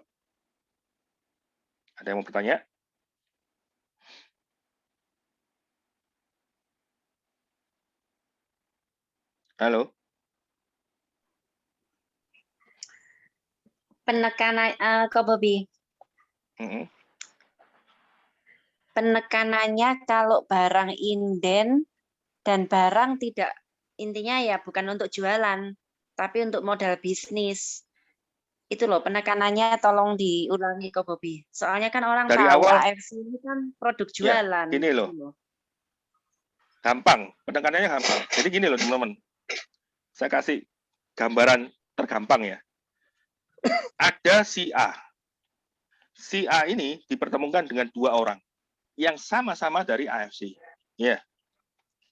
[SPEAKER 1] Ada yang mau bertanya? Halo.
[SPEAKER 2] Penekanan, Kak Bobi. Penekanannya kalau barang inden dan barang tidak, intinya ya bukan untuk jualan, tapi untuk modal bisnis. Itu loh penekanannya, tolong diulangi Kak Bobi. Soalnya kan orang
[SPEAKER 1] Dari
[SPEAKER 2] tahu
[SPEAKER 1] awal,
[SPEAKER 2] AFC ini kan produk jualan.
[SPEAKER 1] Ya, gini loh. Gampang, penekanannya gampang. Jadi gini loh teman-teman. Saya kasih gambaran tergampang ya. Ada si A. Si A ini dipertemukan dengan 2 orang yang sama-sama dari AFC. Ya.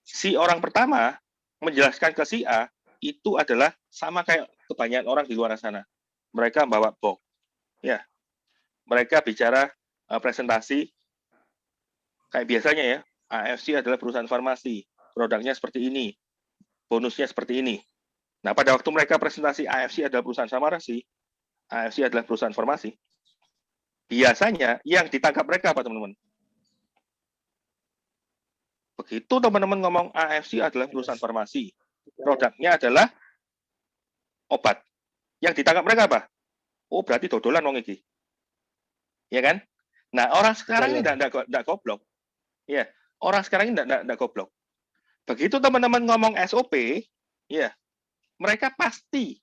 [SPEAKER 1] Si orang pertama menjelaskan ke si A itu adalah sama kayak kebanyakan orang di luar sana. Mereka bawa box. Ya. Mereka bicara presentasi kayak biasanya ya. AFC adalah perusahaan farmasi. Produknya seperti ini. Bonusnya seperti ini. Nah, pada waktu mereka presentasi AFC adalah perusahaan farmasi, AFC adalah perusahaan farmasi, biasanya yang ditangkap mereka apa, teman-teman? Begitu teman-teman ngomong AFC adalah perusahaan farmasi, produknya adalah obat. Yang ditangkap mereka apa? Oh, berarti dodolan wong iki. Ya kan? Nah, orang sekarang ini enggak goblok. Ya, orang sekarang ini enggak goblok. Begitu teman-teman ngomong SOP, ya, mereka pasti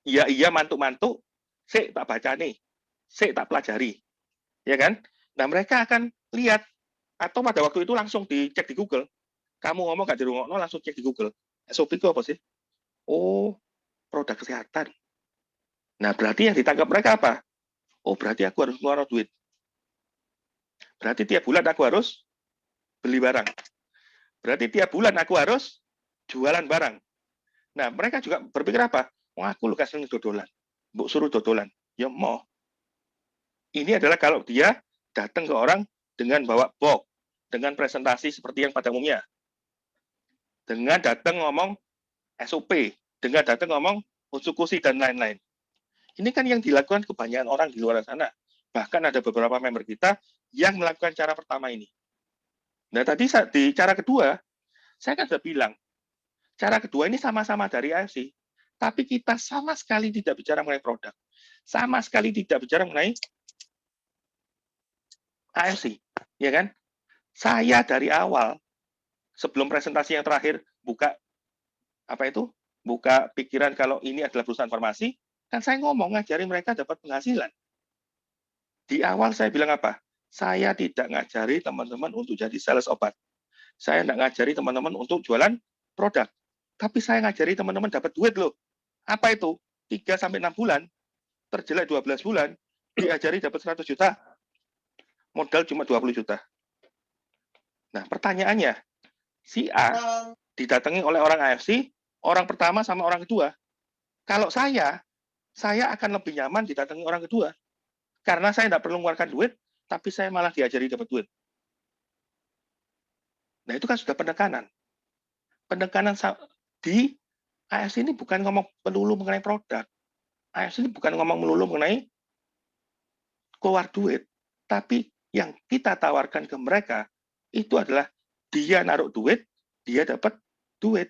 [SPEAKER 1] iya mantuk-mantuk, sik tak baca nih, sik tak pelajari, ya kan? Nah mereka akan lihat atau pada waktu itu langsung dicek di Google. Kamu ngomong gak dirungokno, langsung cek di Google. SOP itu apa sih? Oh, produk kesehatan. Nah berarti yang ditangkap mereka apa? Oh berarti aku harus keluar duit. Berarti tiap bulan aku harus beli barang. Berarti tiap bulan aku harus jualan barang. Nah, mereka juga berpikir apa? Wah, aku lu kasih dodolan. Mbok suruh dodolan. Ya mau. Ini adalah kalau dia datang ke orang dengan bawa box, dengan presentasi seperti yang pada umumnya. Dengan datang ngomong SOP, dengan datang ngomong konstitusi dan lain-lain. Ini kan yang dilakukan kebanyakan orang di luar sana. Bahkan ada beberapa member kita yang melakukan cara pertama ini. Nah, tadi di cara kedua, saya kan sudah bilang, cara kedua ini sama-sama dari AFC, tapi kita sama sekali tidak bicara mengenai produk, sama sekali tidak bicara mengenai AFC, ya kan? Saya dari awal, sebelum presentasi yang terakhir, buka pikiran kalau ini adalah perusahaan farmasi, kan saya ngomong ngajarin mereka dapat penghasilan. Di awal saya bilang apa? Saya tidak ngajari teman-teman untuk jadi sales obat. Saya tidak ngajari teman-teman untuk jualan produk. Tapi saya ngajari teman-teman dapat duit loh. Apa itu? 3-6 bulan, terjelek 12 bulan, diajari dapat 100 juta. Modal cuma 20 juta. Nah, pertanyaannya, si A didatangi oleh orang AFC, orang pertama sama orang kedua. Kalau saya akan lebih nyaman didatangi orang kedua. Karena saya tidak perlu mengeluarkan duit, tapi saya malah diajari dapat duit. Nah, itu kan sudah penekanan. Penekanan di AFC ini bukan ngomong melulu mengenai produk. AFC ini bukan ngomong melulu mengenai keluar duit. Tapi yang kita tawarkan ke mereka, itu adalah dia naruh duit, dia dapat duit.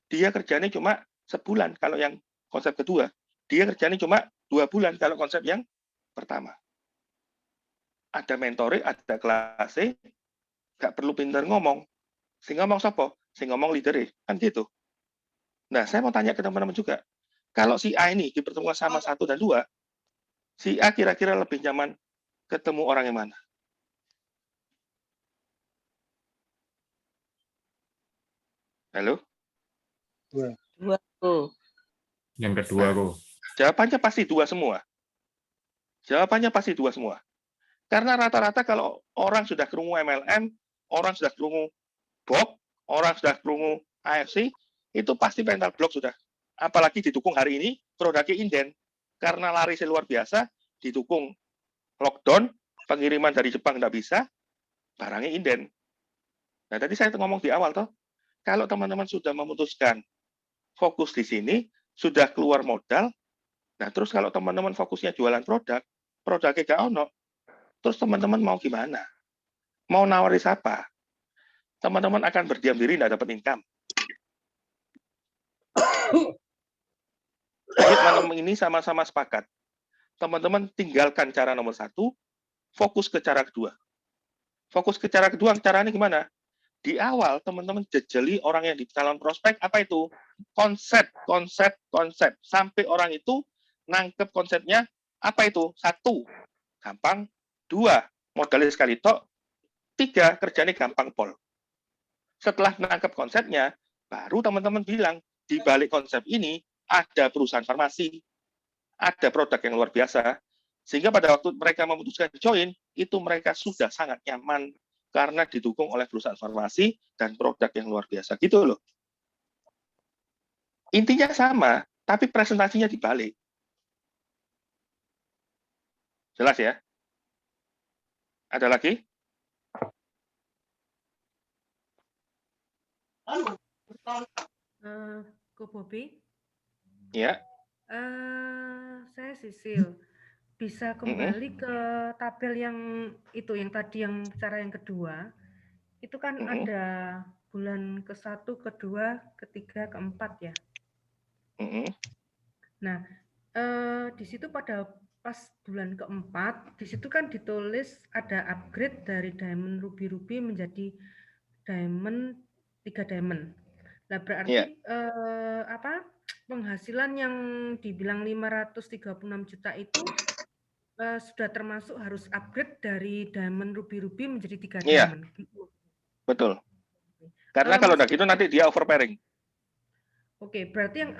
[SPEAKER 1] Dia kerjanya cuma sebulan kalau yang konsep kedua. Dia kerjanya cuma 2 bulan kalau konsep yang pertama. Ada mentoring, ada kelasnya, nggak perlu pintar ngomong. Sing ngomong sopo? Sing ngomong leader kan gitu. Nah, saya mau tanya ke teman-teman juga. Kalau si A ini dipertemukan sama 1 dan 2, si A kira-kira lebih nyaman ketemu orang yang mana? Halo?
[SPEAKER 2] Dua tuh.
[SPEAKER 5] Yang kedua kok.
[SPEAKER 1] Jawabannya pasti 2 semua. Jawabannya pasti 2 semua. Karena rata-rata kalau orang sudah kerungu MLM, orang sudah kerungu BOK, orang sudah kerungu AFC, itu pasti mental block sudah. Apalagi didukung hari ini, produknya inden. Karena larisnya luar biasa, didukung lockdown, pengiriman dari Jepang nggak bisa, barangnya inden. Nah, tadi saya ngomong di awal, toh, kalau teman-teman sudah memutuskan fokus di sini, sudah keluar modal, nah terus kalau teman-teman fokusnya jualan produk, produknya gak ono, terus teman-teman mau gimana? Mau nawari siapa? Teman-teman akan berdiam diri, nggak dapat income. Jadi malam ini sama-sama sepakat. Teman-teman tinggalkan cara nomor 1, fokus ke cara kedua. Fokus ke cara kedua, caranya gimana? Di awal, teman-teman jejeli orang yang di calon prospek, apa itu? Konsep. Sampai orang itu nangkep konsepnya, apa itu? 1, gampang. 2, modalnya sekali tok. 3, kerjanya gampang pol. Setelah nangkep konsepnya, baru teman-teman bilang, di balik konsep ini, ada perusahaan farmasi, ada produk yang luar biasa, sehingga pada waktu mereka memutuskan join, itu mereka sudah sangat nyaman karena didukung oleh perusahaan farmasi dan produk yang luar biasa. Gitu loh. Intinya sama, tapi presentasinya dibalik. Jelas ya? Ada lagi?
[SPEAKER 6] Ko Bobi,
[SPEAKER 1] Ya.
[SPEAKER 6] saya Sisil. Bisa kembali ke tabel yang itu, yang tadi, yang cara yang kedua. Itu kan ada bulan ke-1, ke-2, ke-3, ke-4 ya. Nah, di situ pada pas bulan ke-4, di situ kan ditulis ada upgrade dari diamond ruby menjadi diamond 3 diamond. Nah, berarti penghasilan yang dibilang 536 juta itu sudah termasuk harus upgrade dari diamond ruby menjadi 3 diamond. Gitu.
[SPEAKER 1] Betul. Karena kalau nggak gitu nanti dia overpairing.
[SPEAKER 6] Oke, berarti yang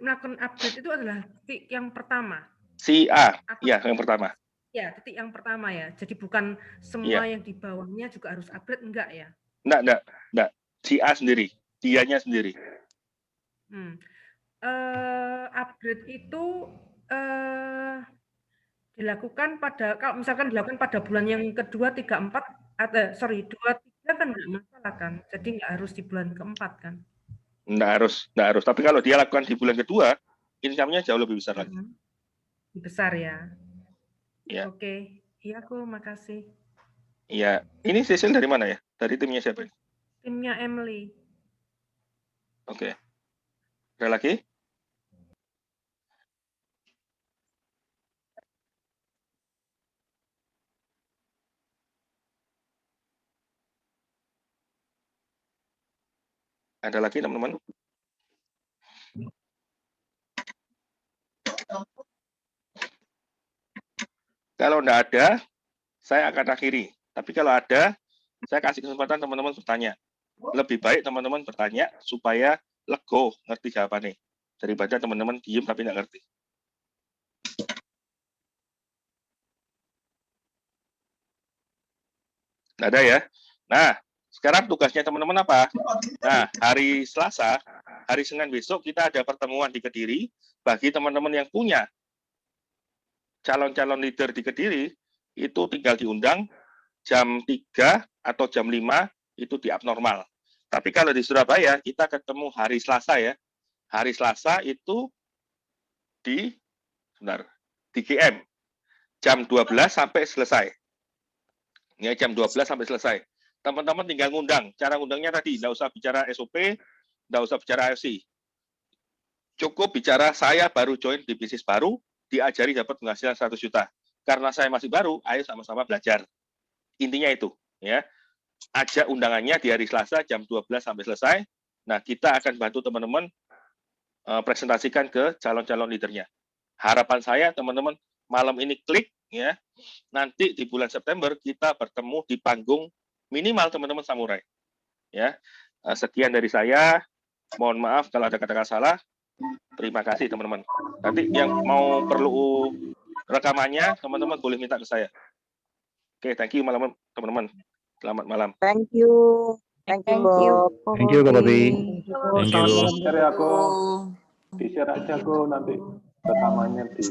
[SPEAKER 6] melakukan upgrade itu adalah titik yang pertama.
[SPEAKER 1] Si A, ya yang pertama.
[SPEAKER 6] Ya, titik yang pertama ya. Jadi bukan semua yang di bawahnya juga harus upgrade, enggak ya?
[SPEAKER 1] Enggak. Si A sendiri, dianya sendiri.
[SPEAKER 6] Upgrade itu dilakukan kalau misalkan dilakukan pada bulan yang kedua, 3, 4, 2, 3 kan enggak masalah kan? Jadi enggak harus di bulan ke-4 kan?
[SPEAKER 1] Enggak harus. Tapi kalau dia lakukan di bulan kedua, income-nya jauh lebih besar lagi.
[SPEAKER 6] Besar ya?
[SPEAKER 1] Ya.
[SPEAKER 6] Oke. Iya, aku makasih.
[SPEAKER 1] Iya. Ini Cecil dari mana ya? Dari timnya siapa?
[SPEAKER 6] Timnya Emily.
[SPEAKER 1] Oke. Ada lagi? Ada lagi teman-teman? Kalau enggak ada, saya akan akhiri. Tapi kalau ada, saya kasih kesempatan teman-teman bertanya. Lebih baik teman-teman bertanya supaya lego ngerti jawabannya. Daripada teman-teman diem tapi nggak ngerti. Nggak ada ya? Nah, sekarang tugasnya teman-teman apa? Nah, hari Selasa, hari Senin besok kita ada pertemuan di Kediri. Bagi teman-teman yang punya calon-calon leader di Kediri, itu tinggal diundang jam 3 atau jam 5 itu di abnormal. Tapi kalau di Surabaya, kita ketemu hari Selasa ya. Hari Selasa itu di GM. Jam 12 sampai selesai. Ya, jam 12 sampai selesai. Teman-teman tinggal ngundang. Cara ngundangnya tadi, nggak usah bicara SOP, nggak usah bicara FC. Cukup bicara saya baru join di bisnis baru, diajari dapat penghasilan 100 juta. Karena saya masih baru, ayo sama-sama belajar. Intinya itu, ya. Ajak undangannya di hari Selasa jam 12 sampai selesai. Nah, kita akan bantu teman-teman presentasikan ke calon-calon leadernya. Harapan saya teman-teman malam ini klik, ya. Nanti di bulan September kita bertemu di panggung minimal teman-teman samurai. Ya. Sekian dari saya. Mohon maaf kalau ada kata-kata salah. Terima kasih teman-teman. Nanti yang mau perlu rekamannya teman-teman boleh minta ke saya. Oke, thank you malam teman-teman. Selamat malam.
[SPEAKER 7] Thank you. Thank you, Bob.
[SPEAKER 5] Thank you, Kak Bobby.
[SPEAKER 7] Thank
[SPEAKER 5] Thank you.
[SPEAKER 8] Share aku, di-share aja aku nanti rekamannya di